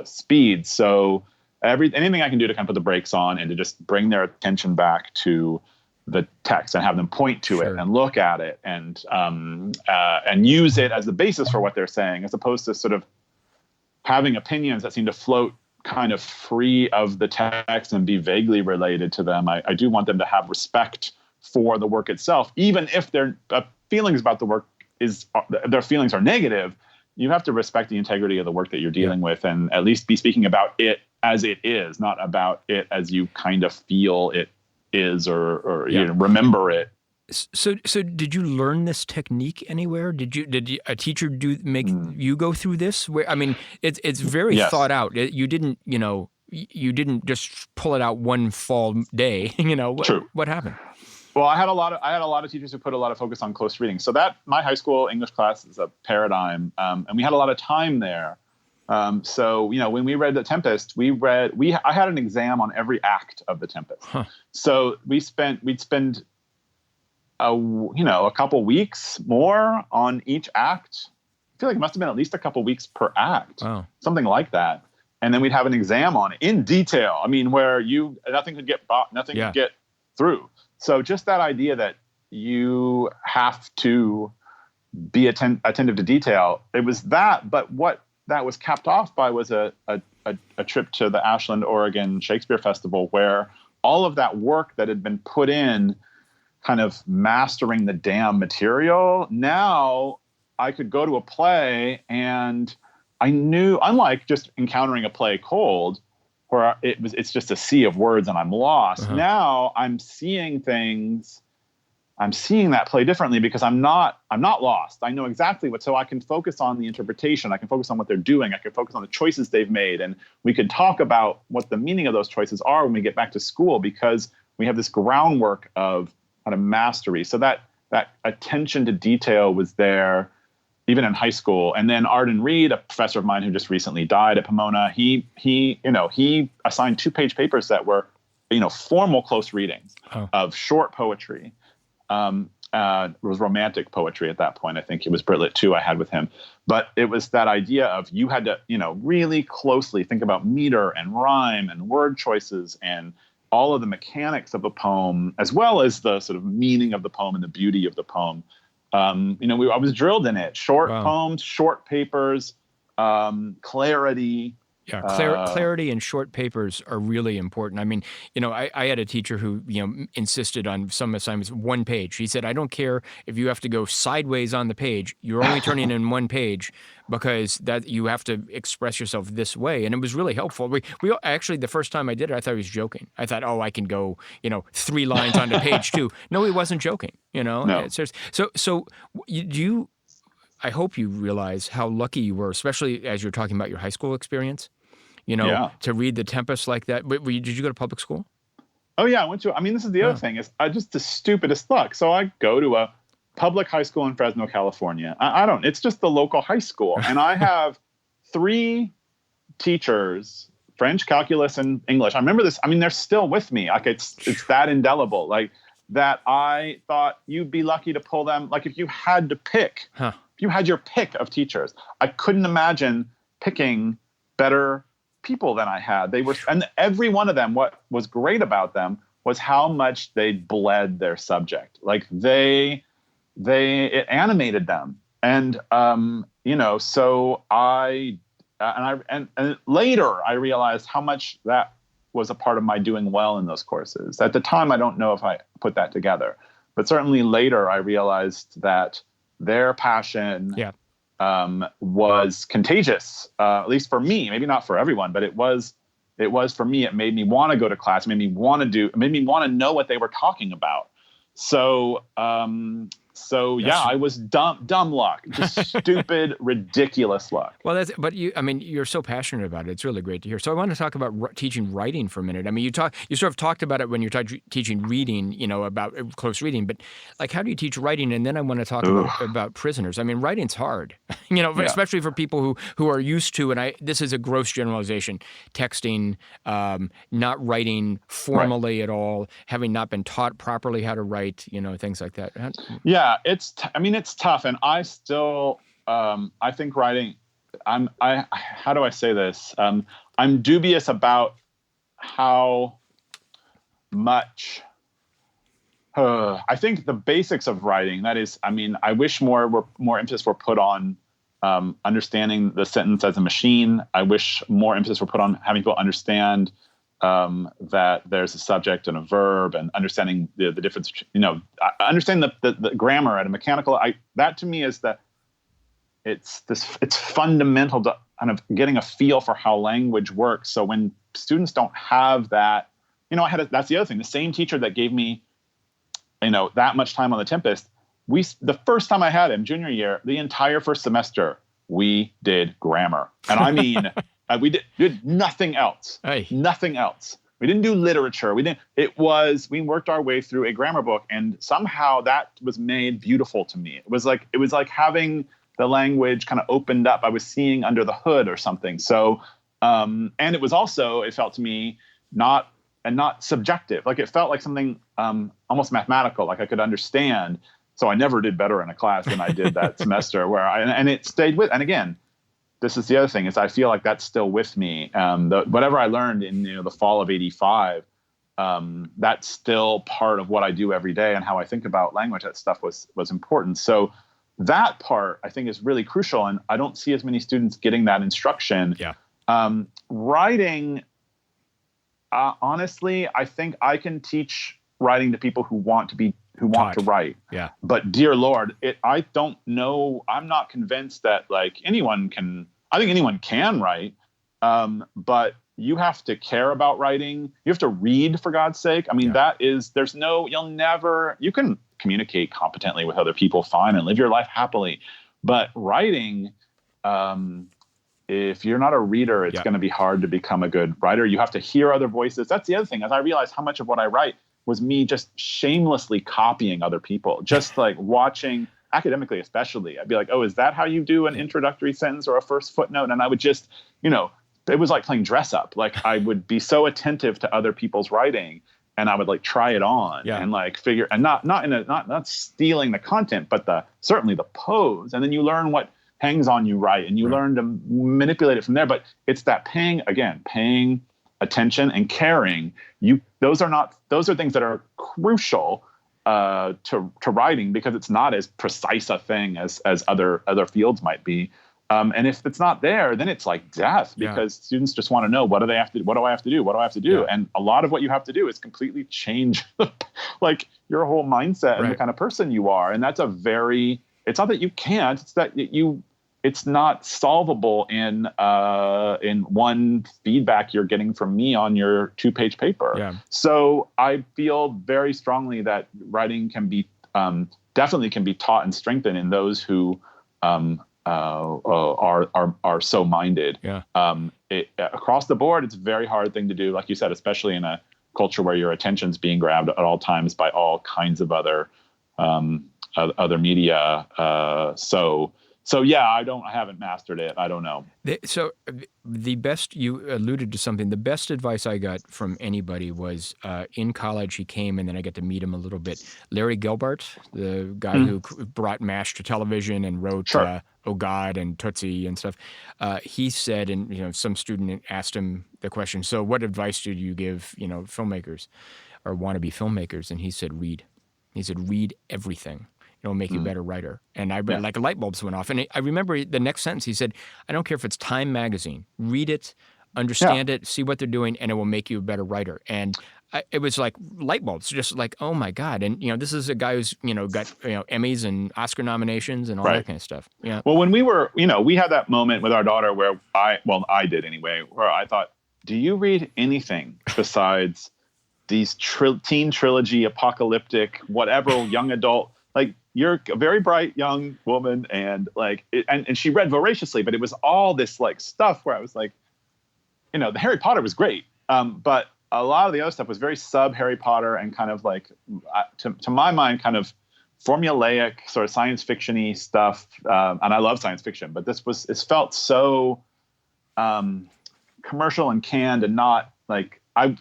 speed. So anything I can do to kind of put the brakes on and to just bring their attention back to the text and have them point to it Sure. and look at it and use it as the basis for what they're saying, as opposed to sort of having opinions that seem to float kind of free of the text and be vaguely related to them. I do want them to have respect for the work itself, even if their feelings about the work their feelings are negative. You have to respect the integrity of the work that you're dealing with, and at least be speaking about it as it is, not about it as you kind of feel it is, or you know, remember it. So did you learn this technique anywhere? Did a teacher make you go through this? Where, I mean, it's very Yes. thought out. You didn't, you didn't just pull it out one fall day. True. What happened? Well, I had a lot of teachers who put a lot of focus on close reading. So that my high school English class is a paradigm, and we had a lot of time there. So when we read The Tempest, I had an exam on every act of The Tempest. Huh. So we'd spend a couple weeks more on each act. I feel like it must have been at least a couple weeks per act, something like that. And then we'd have an exam on it in detail. I mean, where nothing could get through. So just that idea that you have to be attentive to detail, it was that. But what that was capped off by was a trip to the Ashland, Oregon Shakespeare Festival, where all of that work that had been put in, kind of mastering the damn material, now I could go to a play and I knew, unlike just encountering a play cold, where it's just a sea of words and I'm lost. Now I'm seeing things. I'm seeing that play differently because I'm not lost. I know exactly so I can focus on the interpretation. I can focus on what they're doing. I can focus on the choices they've made. And we could talk about what the meaning of those choices are when we get back to school, because we have this groundwork of kind of mastery. So that attention to detail was there even in high school. And then Arden Reed, a professor of mine who just recently died at Pomona, he assigned 2-page papers that were, formal close readings of short poetry. It was romantic poetry at that point. I think it was Britlet 2 I had with him. But it was that idea of you had to, really closely think about meter and rhyme and word choices and all of the mechanics of the poem, as well as the sort of meaning of the poem and the beauty of the poem. I was drilled in it. Short poems, short papers, clarity. Yeah, clarity and short papers are really important. I mean, I had a teacher who, insisted on some assignments, 1 page. He said, I don't care if you have to go sideways on the page. You're only turning in 1 page because that you have to express yourself this way. And it was really helpful. We actually, the first time I did it, I thought he was joking. I thought, I can go, 3 lines onto page 2. No, he wasn't joking, No. So I hope you realize how lucky you were, especially as you're talking about your high school experience. To read The Tempest like that. Did you go to public school? Oh, yeah, I went to. I mean, this is the other thing. Is just the stupidest luck. So I go to a public high school in Fresno, California. It's just the local high school. And I have 3 teachers, French, calculus, and English. I remember this. I mean, they're still with me. Like, it's that indelible. Like, that I thought you'd be lucky to pull them. Like, if you had to pick, if you had your pick of teachers, I couldn't imagine picking better people than I had. And every one of them, what was great about them was how much they bled their subject. Like it animated them. And, so and later I realized how much that was a part of my doing well in those courses. At the time, I don't know if I put that together, but certainly later I realized that their passion, was contagious, at least for me, maybe not for everyone, but it was for me. It made me want to go to class, it made me want to know what they were talking about. So, I was dumb luck, just stupid, ridiculous luck. Well, you're so passionate about it. It's really great to hear. So I want to talk about teaching writing for a minute. I mean, you sort of talked about it when you're teaching reading, about close reading, but like, how do you teach writing? And then I want to talk about prisoners. I mean, writing's hard, especially for people who are used to, and this is a gross generalization, texting, not writing formally at all, having not been taught properly how to write, things like that. Yeah, it's tough. And I still, I think writing, how do I say this? I'm dubious about how I think the basics of writing, that is, I mean, I wish more emphasis were put on understanding the sentence as a machine. I wish more emphasis were put on having people understand that there's a subject and a verb, and understanding the difference. Understand the grammar at a mechanical. That to me is it's fundamental to kind of getting a feel for how language works. So when students don't have that, that's the other thing. The same teacher that gave me, that much time on The Tempest, the first time I had him, junior year, the entire first semester, we did grammar. And I mean, we did nothing else. Hey. Nothing else. We didn't do literature. We worked our way through a grammar book, and somehow that was made beautiful to me. It was like having the language kind of opened up. I was seeing under the hood or something. So, and it was also, it felt to me not subjective. Like it felt like something almost mathematical, like I could understand. So I never did better in a class than I did that semester and it stayed with, and again, this is the other thing, is I feel like that's still with me. Whatever I learned in the fall of '85, that's still part of what I do every day and how I think about language. That stuff was important. So that part I think is really crucial, and I don't see as many students getting that instruction. Yeah. Writing, honestly, I think I can teach writing to people who want to write. Yeah. But dear Lord, I don't know. I'm not convinced that I think anyone can write. But you have to care about writing. You have to read, for God's sake. I mean, you can communicate competently with other people, fine, and live your life happily. But writing, if you're not a reader, it's going to be hard to become a good writer. You have to hear other voices. That's the other thing, as I realized how much of what I write was me just shamelessly copying other people, just like watching, academically especially. I'd be like, oh, is that how you do an introductory sentence or a first footnote? And I would just, it was like playing dress up. Like I would be so attentive to other people's writing, and I would like try it on and like figure, and not stealing the content, but certainly the pose. And then you learn what hangs on you right, and you learn to manipulate it from there. But it's that paying attention and caring. Those are things that are crucial to writing, because it's not as precise a thing as other fields might be. And if it's not there, then it's like death, because students just want to know, what do I have to do? What do I have to do? Yeah. And a lot of what you have to do is completely change like your whole mindset and the kind of person you are. And that's it's not that you can't, it's that it's not solvable in one feedback you're getting from me on your 2-page paper. Yeah. So I feel very strongly that writing can be definitely can be taught and strengthened in those who are so minded. Yeah. Across the board, it's a very hard thing to do, like you said, especially in a culture where your attention's being grabbed at all times by all kinds of other media. So yeah, I haven't mastered it. I don't know. So the best, you alluded to something, the best advice I got from anybody was in college he came, and then I got to meet him a little bit. Larry Gelbart, the guy who brought MASH to television and wrote Oh God and Tootsie and stuff. He said, and some student asked him the question, so what advice did you give, filmmakers or wannabe filmmakers? And he said, read. He said, read everything. It'll make you a better writer. And I read, like light bulbs went off. And I remember the next sentence, he said, I don't care if it's Time magazine. Read it, understand it, see what they're doing, and it will make you a better writer. And it was like light bulbs, just like, oh my God. And, this is a guy who's, got, Emmys and Oscar nominations and all that kind of stuff. Yeah. Well, when we were, we had that moment with our daughter where I did anyway, where I thought, do you read anything besides these teen trilogy, apocalyptic, whatever, young adult? Like, you're a very bright young woman, and and she read voraciously, but it was all this like stuff where I was like, the Harry Potter was great, but a lot of the other stuff was very sub Harry Potter and kind of like, to my mind, kind of formulaic sort of science fiction-y stuff. And I love science fiction, but it felt so commercial and canned, and not like the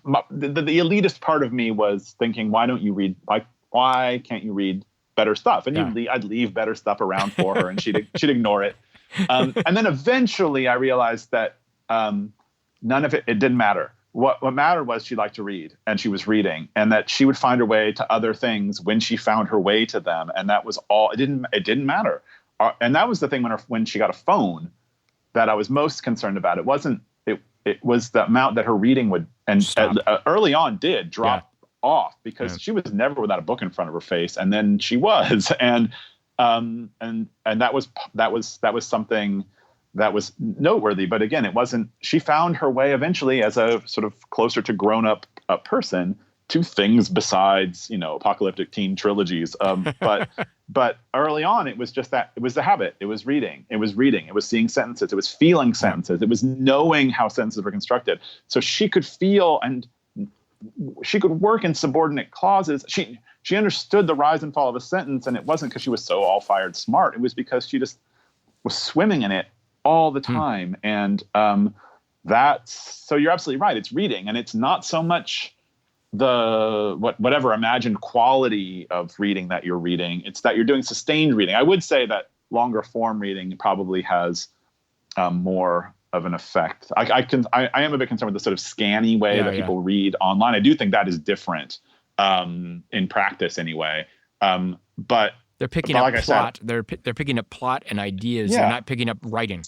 elitist part of me was thinking, why can't you read better stuff? And I'd leave better stuff around for her, and she'd ignore it. And then eventually I realized that none of it didn't matter. what mattered was she liked to read, and she was reading, and that she would find her way to other things when she found her way to them. And that was all. It didn't matter. And that was the thing when she got a phone that I was most concerned about. It wasn't. It was the amount that her reading would, and early on did drop off, because she was never without a book in front of her face, and then she was, and that was something that was noteworthy. But again, it wasn't. She found her way eventually as a sort of closer to grown up person to things besides, apocalyptic teen trilogies. But early on, it was just that. It was the habit. It was reading. It was seeing sentences. It was feeling sentences. It was knowing how sentences were constructed. So she could feel, and she could work in subordinate clauses. She understood the rise and fall of a sentence, and it wasn't because she was so all-fired smart. It was because she just was swimming in it all the time. And so you're absolutely right. It's reading, and it's not so much whatever imagined quality of reading that you're reading. It's that you're doing sustained reading. I would say that longer form reading probably has more of an effect. I am a bit concerned with the sort of scanny way that people read online. I do think that is different in practice anyway. But they're picking up plot. They're picking up plot and ideas. They're not picking up writing.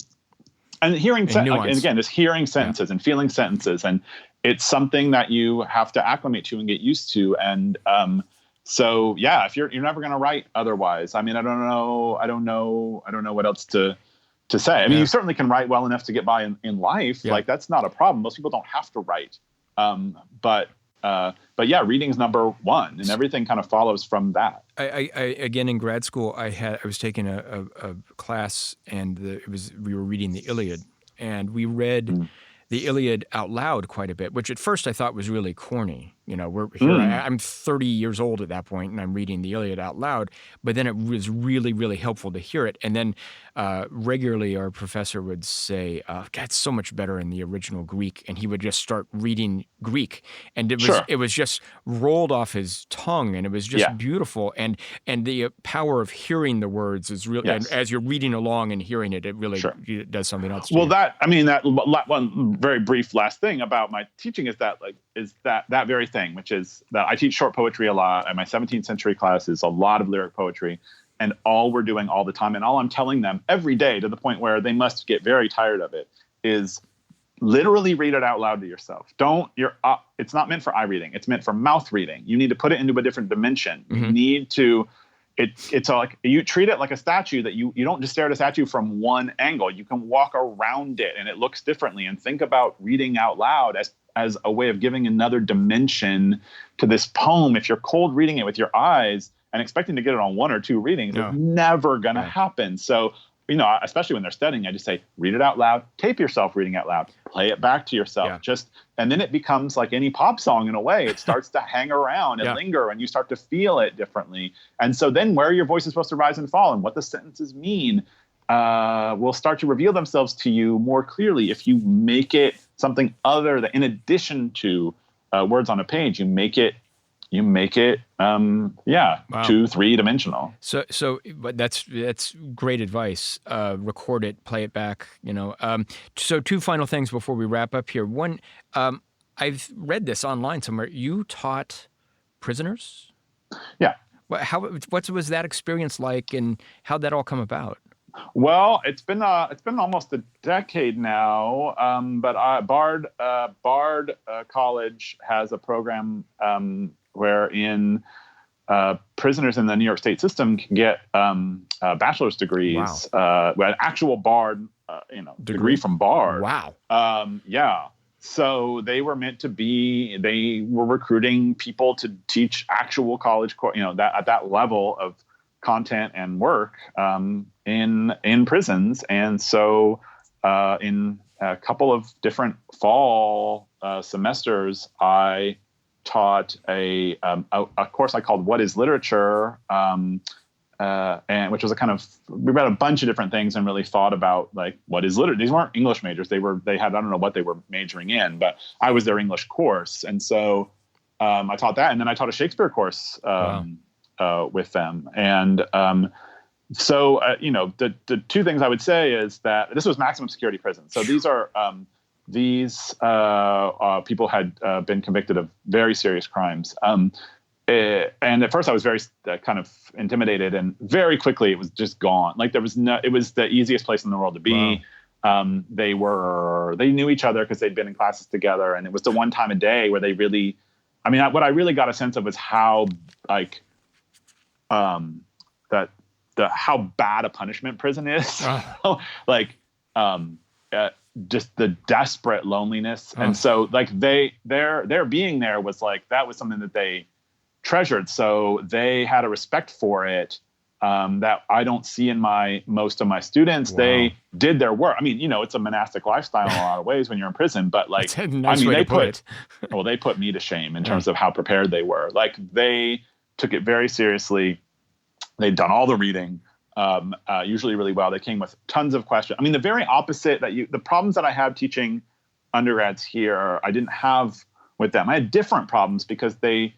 And and again, just hearing sentences and feeling sentences, and it's something that you have to acclimate to and get used to. And so if you're never going to write otherwise. I mean, I don't know what else to say. I mean, you certainly can write well enough to get by in life. Like, that's not a problem. Most people don't have to write. But reading's number one, and everything kind of follows from that. I again, in grad school, I was taking a class, and we were reading the Iliad, and we read the Iliad out loud quite a bit, which at first I thought was really corny. I'm 30 years old at that point, and I'm reading the Iliad out loud. But then it was really, really helpful to hear it. And then regularly our professor would say, "God, it's so much better in the original Greek," and he would just start reading Greek, and it was just rolled off his tongue, and it was just beautiful. And the power of hearing the words is really, and as you're reading along and hearing it, it really does something else. Well, that one very brief last thing about my teaching is that that very thing, which is that I teach short poetry a lot, and my 17th century class is a lot of lyric poetry, and all we're doing all the time, and all I'm telling them every day, to the point where they must get very tired of it, is literally read it out loud to yourself. It's not meant for eye reading. It's meant for mouth reading. You need to put it into a different dimension. You need to, it's like, you treat it like a statue, that you don't just stare at a statue from one angle. You can walk around it, and it looks differently. And think about reading out loud as a way of giving another dimension to this poem. If you're cold reading it with your eyes and expecting to get it on one or two readings, it's never going to happen. So, especially when they're studying, I just say, read it out loud, tape yourself reading out loud, play it back to yourself. And then it becomes like any pop song in a way. It starts to hang around and linger, and you start to feel it differently. And so then where your voice is supposed to rise and fall and what the sentences mean will start to reveal themselves to you more clearly if you make it something other than, in addition to words on a page, you make it 2-3 dimensional. So but that's great advice. Record it, play it back, So two final things before we wrap up here. One, I've read this online somewhere. You taught prisoners? Yeah. What was that experience like, and how'd that all come about? Well, it's been almost a decade now, but Bard College has a program wherein prisoners in the New York State system can get bachelor's degrees, an actual Bard, degree from Bard. Wow. So they were meant to be. They were recruiting people to teach actual college, that at that level of content and work in prisons. And so in a couple of different fall semesters, I taught a course I called What is Literature, and which was we read a bunch of different things and really thought about, like, what is literature? These weren't English majors. They had, I don't know what they were majoring in, but I was their English course. And so I taught that, and then I taught a Shakespeare course with them. And the two things I would say is that this was maximum security prison. So these are these people had been convicted of very serious crimes. And at first I was very kind of intimidated, and very quickly it was just gone. Like it was the easiest place in the world to be. Wow. They knew each other because they'd been in classes together, and it was the one time a day where they really, what I really got a sense of was how how bad a punishment prison is. Just the desperate loneliness. And so like their being there was like, that was something that they treasured. So they had a respect for it that I don't see in most of my students. Wow. They did their work. It's a monastic lifestyle in a lot of ways when you're in prison, but like, that's a nice way to put it. Well, they put me to shame in terms of how prepared they were. Like, they took it very seriously. They'd done all the reading, usually really well. They came with tons of questions. The very opposite the problems that I have teaching undergrads here, I didn't have with them. I had different problems because they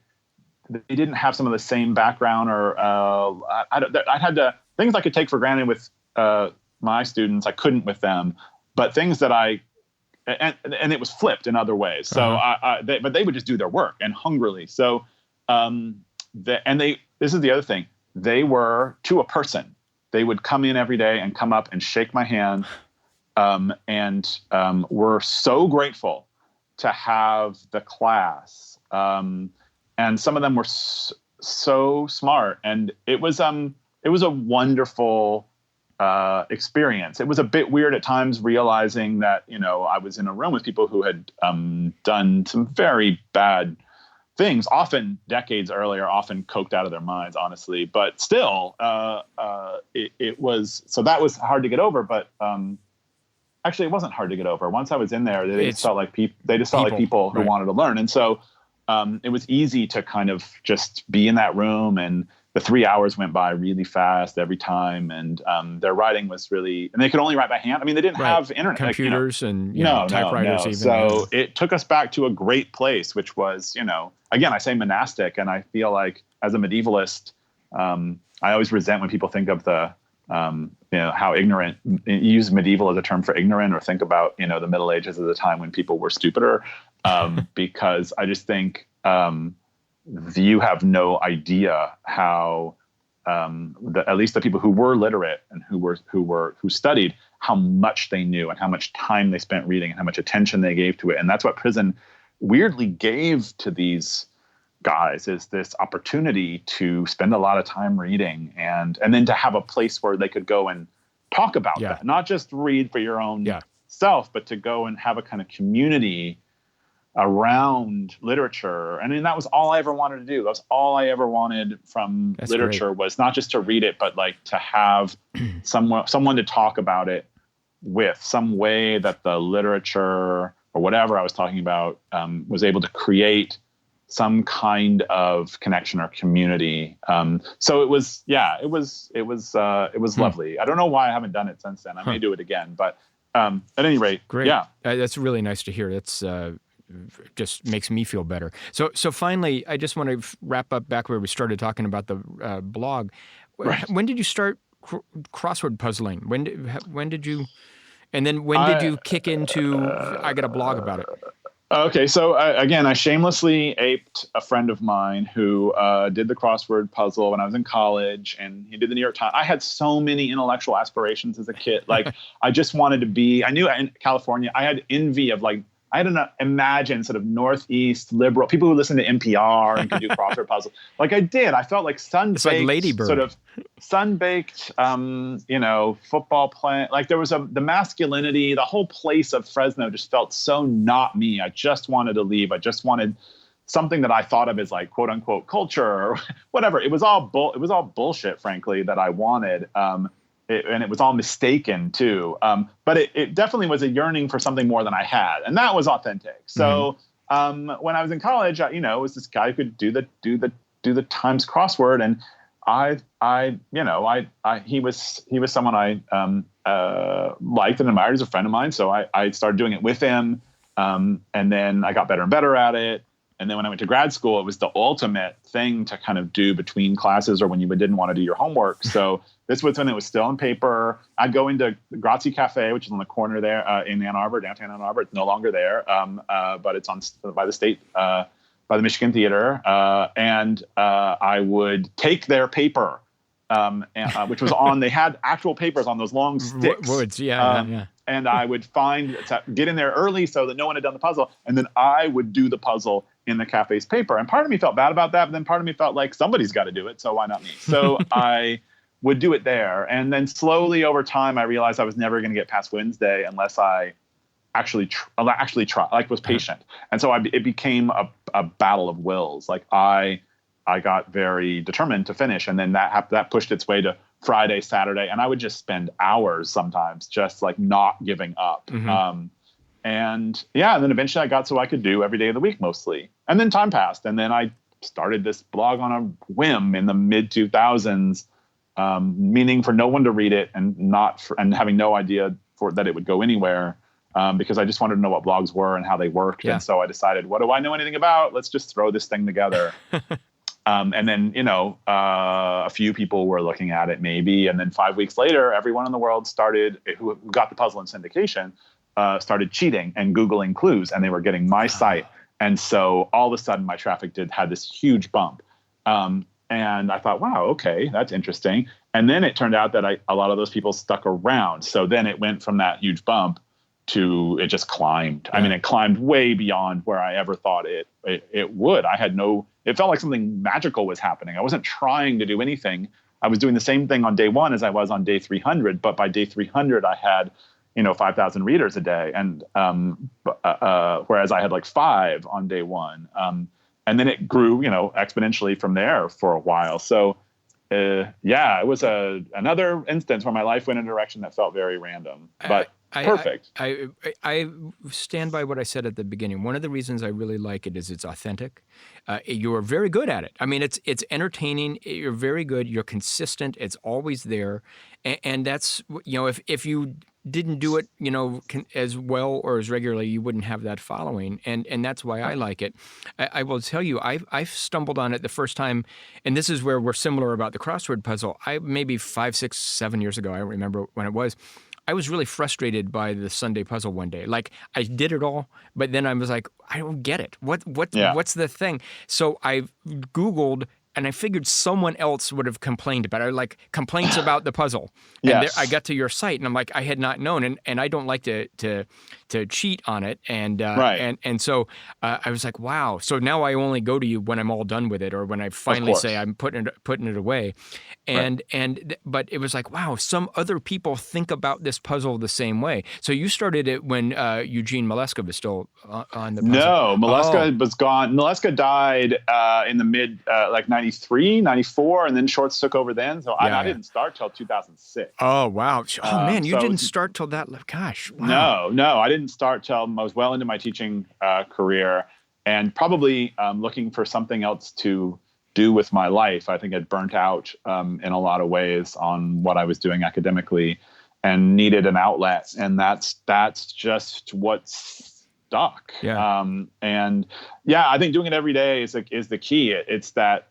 didn't have some of the same background, or I had to, things I could take for granted with my students, I couldn't with them, but things that and it was flipped in other ways. So but they would just do their work, and hungrily. So this is the other thing. They were, to a person, they would come in every day and come up and shake my hand, and were so grateful to have the class. And some of them were so smart, and it was a wonderful experience. It was a bit weird at times, realizing that I was in a room with people who had done some very bad things, often decades earlier, often coked out of their minds, honestly. But still, it was, so that was hard to get over. But actually, it wasn't hard to get over. Once I was in there, they just felt like people who wanted to learn, and so. It was easy to kind of just be in that room, and the 3 hours went by really fast every time. And their writing was really, and they could only write by hand. They didn't have internet, computers, and typewriters. Even, so it took us back to a great place, which was, again, I say monastic, and I feel like as a medievalist, I always resent when people think of the, how ignorant, use medieval as a term for ignorant, or think about, the Middle Ages as a time when people were stupider. Because I just think you have no idea how at least the people who were literate and who studied, how much they knew and how much time they spent reading and how much attention they gave to it. And that's what prison weirdly gave to these guys, is this opportunity to spend a lot of time reading, and then to have a place where they could go and talk about that, not just read for your own self, but to go and have a kind of community around literature. That was all I ever wanted to do. That was all I ever wanted from literature, was not just to read it, but like to have someone to talk about it with, some way that the literature or whatever I was talking about was able to create some kind of connection or community. So it was lovely. I don't know why I haven't done it since then. I may do it again, but at any rate, great. Yeah, that's really nice to hear. That's just makes me feel better. So finally, I just want to wrap up back where we started talking about the blog. Right. When did you start crossword puzzling? When did you? And then when did you kick into? I got a blog about it. Okay, so again, I shamelessly aped a friend of mine who did the crossword puzzle when I was in college, and he did the New York Times. I had so many intellectual aspirations as a kid. Like, I just wanted to be, I knew in California, I had envy of like, I had to imagine sort of Northeast liberal people who listen to NPR and could do crossword puzzles. Like I did. I felt like sun-baked, sort of sun-baked, football playing. Like there was the masculinity, the whole place of Fresno just felt so not me. I just wanted to leave. I just wanted something that I thought of as like quote unquote culture or whatever. It was all bullshit, frankly, that I wanted. And it was all mistaken too. But it definitely was a yearning for something more than I had. And that was authentic. So when I was in college, it was this guy who could do the Times crossword. And he was someone I liked and admired as a friend of mine. So I started doing it with him. And then I got better and better at it. And then when I went to grad school, it was the ultimate thing to kind of do between classes or when you didn't want to do your homework. So this was when it was still on paper. I'd go into Grazie Cafe, which is on the corner there in Ann Arbor, downtown Ann Arbor. It's no longer there, but it's on by the state, by the Michigan Theater. And I would take their paper, which was on, they had actual papers on those long sticks. Woods, yeah. And I would get in there early so that no one had done the puzzle. And then I would do the puzzle in the cafe's paper. And part of me felt bad about that, but then part of me felt like somebody's got to do it, so why not me? So I would do it there. And then slowly over time, I realized I was never going to get past Wednesday unless I actually try, like was patient. And so it became a battle of wills. Like I got very determined to finish. And then that pushed its way to Friday, Saturday. And I would just spend hours sometimes just like not giving up. Mm-hmm. And then eventually I got so I could do every day of the week mostly. And then time passed. And then I started this blog on a whim in the mid 2000s, meaning for no one to read it and having no idea that it would go anywhere. Because I just wanted to know what blogs were and how they worked. Yeah. And so I decided, what do I know anything about? Let's just throw this thing together. And then, a few people were looking at it maybe. And then 5 weeks later, everyone in the world who got the puzzle in syndication, started cheating and Googling clues, and they were getting my site. And so all of a sudden my traffic had this huge bump. And I thought, wow, okay, that's interesting. And then it turned out that a lot of those people stuck around. So then it went from that huge bump to it just climbed. Yeah. I mean, it climbed way beyond where I ever thought it would. It felt like something magical was happening. I wasn't trying to do anything. I was doing the same thing on day 1 as I was on day 300. But by day 300, I had, 5,000 readers a day. And whereas I had like 5 on day 1. And then it grew, exponentially from there for a while. So it was another instance where my life went in a direction that felt very random, but perfect. I stand by what I said at the beginning. One of the reasons I really like it is it's authentic. You're very good at it. I mean, it's entertaining. You're very good. You're consistent. It's always there. And that's, if you didn't do it, as well or as regularly, you wouldn't have that following. And that's why I like it. I will tell you, I've stumbled on it the first time, and this is where we're similar about the crossword puzzle. Maybe 5, 6, 7 years ago, I don't remember when it was, I was really frustrated by the Sunday puzzle one day. Like, I did it all, but then I was like, I don't get it. What's the thing? So I Googled, and I figured someone else would have complained about it, like complaints about the puzzle. And I got to your site, and I'm like, I had not known, and I don't like to cheat on it. And and so I was like, wow. So now I only go to you when I'm all done with it, or when I finally say I'm putting it away. But it was like, wow, some other people think about this puzzle the same way. So you started it when Eugene Maleska was still on the puzzle. No, Maleska was gone. Maleska died in the mid 93, 94, and then Shorts took over then. So I didn't start till 2006. Oh, wow. Oh, man, you didn't start till that. Gosh. Wow. No, I didn't start till I was well into my teaching career, and probably looking for something else to do with my life. I think I'd burnt out in a lot of ways on what I was doing academically and needed an outlet. And that's just what's stuck. Yeah. I think doing it every day is the key. It's that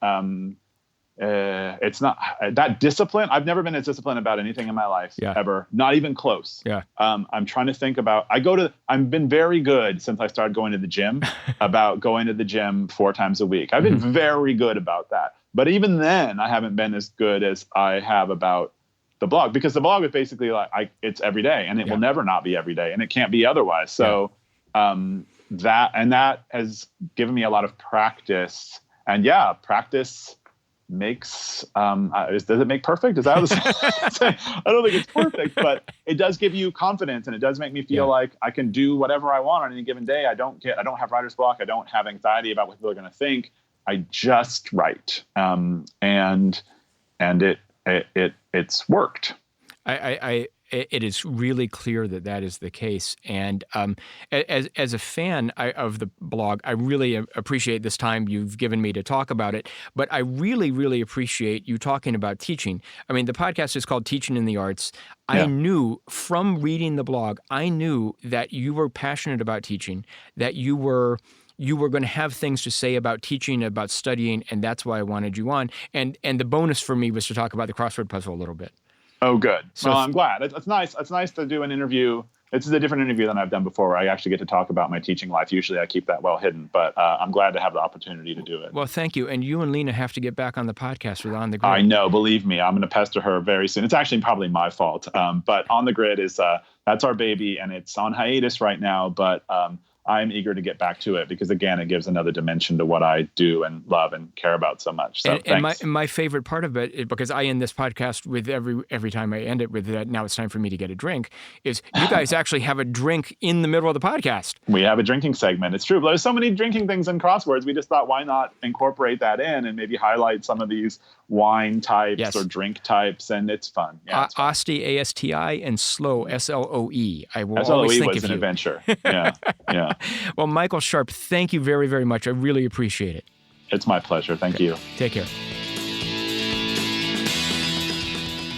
it's not that discipline. I've never been as disciplined about anything in my life ever, not even close. Yeah. I'm trying to think about, I've been very good since I started going to the gym about going to the gym 4 times a week. I've been very good about that. But even then I haven't been as good as I have about the blog, because the blog is basically like, it's every day, and it will never not be every day, and it can't be otherwise. So, that has given me a lot of practice, and practice makes does it make perfect? Is that I don't think it's perfect, but it does give you confidence, and it does make me feel like I can do whatever I want on any given day. I don't have writer's block. I don't have anxiety about what people are going to think. I just write, and it's worked. it is really clear that that is the case. And as a fan of the blog, I really appreciate this time you've given me to talk about it. But I really, really appreciate you talking about teaching. I mean, the podcast is called Teaching in the Arts. I knew from reading the blog, I knew that you were passionate about teaching, that you were going to have things to say about teaching, about studying, and that's why I wanted you on. And the bonus for me was to talk about the crossword puzzle a little bit. Oh, good. So well, I'm glad. It's nice. It's nice to do an interview. This is a different interview than I've done before, where I actually get to talk about my teaching life. Usually I keep that well hidden, but I'm glad to have the opportunity to do it. Well, thank you. And you and Lena have to get back on the podcast with On the Grid. I know. Believe me, I'm going to pester her very soon. It's actually probably my fault. But On the Grid is that's our baby, and it's on hiatus right now. But I'm eager to get back to it because, again, it gives another dimension to what I do and love and care about so much. So and my favorite part of it, because I end this podcast with every time I end it with now it's time for me to get a drink, is you guys actually have a drink in the middle of the podcast. We have a drinking segment. It's true. But there's so many drinking things in Crosswords. We just thought, why not incorporate that in and maybe highlight some of these wine types or drink types, and it's fun. Yeah, it's fun. Asti, A-S-T-I, and Sloe, S-L-O-E. I will SLOE always think was of an you. adventure. Yeah, yeah. Well, Michael Sharp, thank you very, very much. I really appreciate it. It's my pleasure. Thank you. Take care.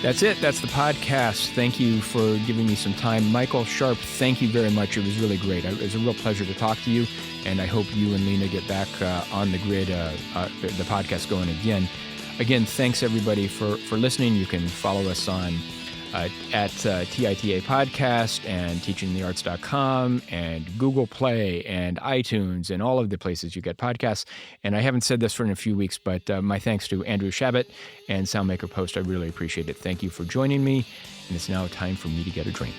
That's it. That's the podcast. Thank you for giving me some time. Michael Sharp, thank you very much. It was really great. It was a real pleasure to talk to you, and I hope you and Lena get back on the grid, the podcast going again. Again, thanks everybody for listening. You can follow us on at TITA Podcast and teachinginthearts.com and Google Play and iTunes and all of the places you get podcasts. And I haven't said this for a few weeks, but my thanks to Andrew Shabbat and Soundmaker Post. I really appreciate it. Thank you for joining me. And it's now time for me to get a drink.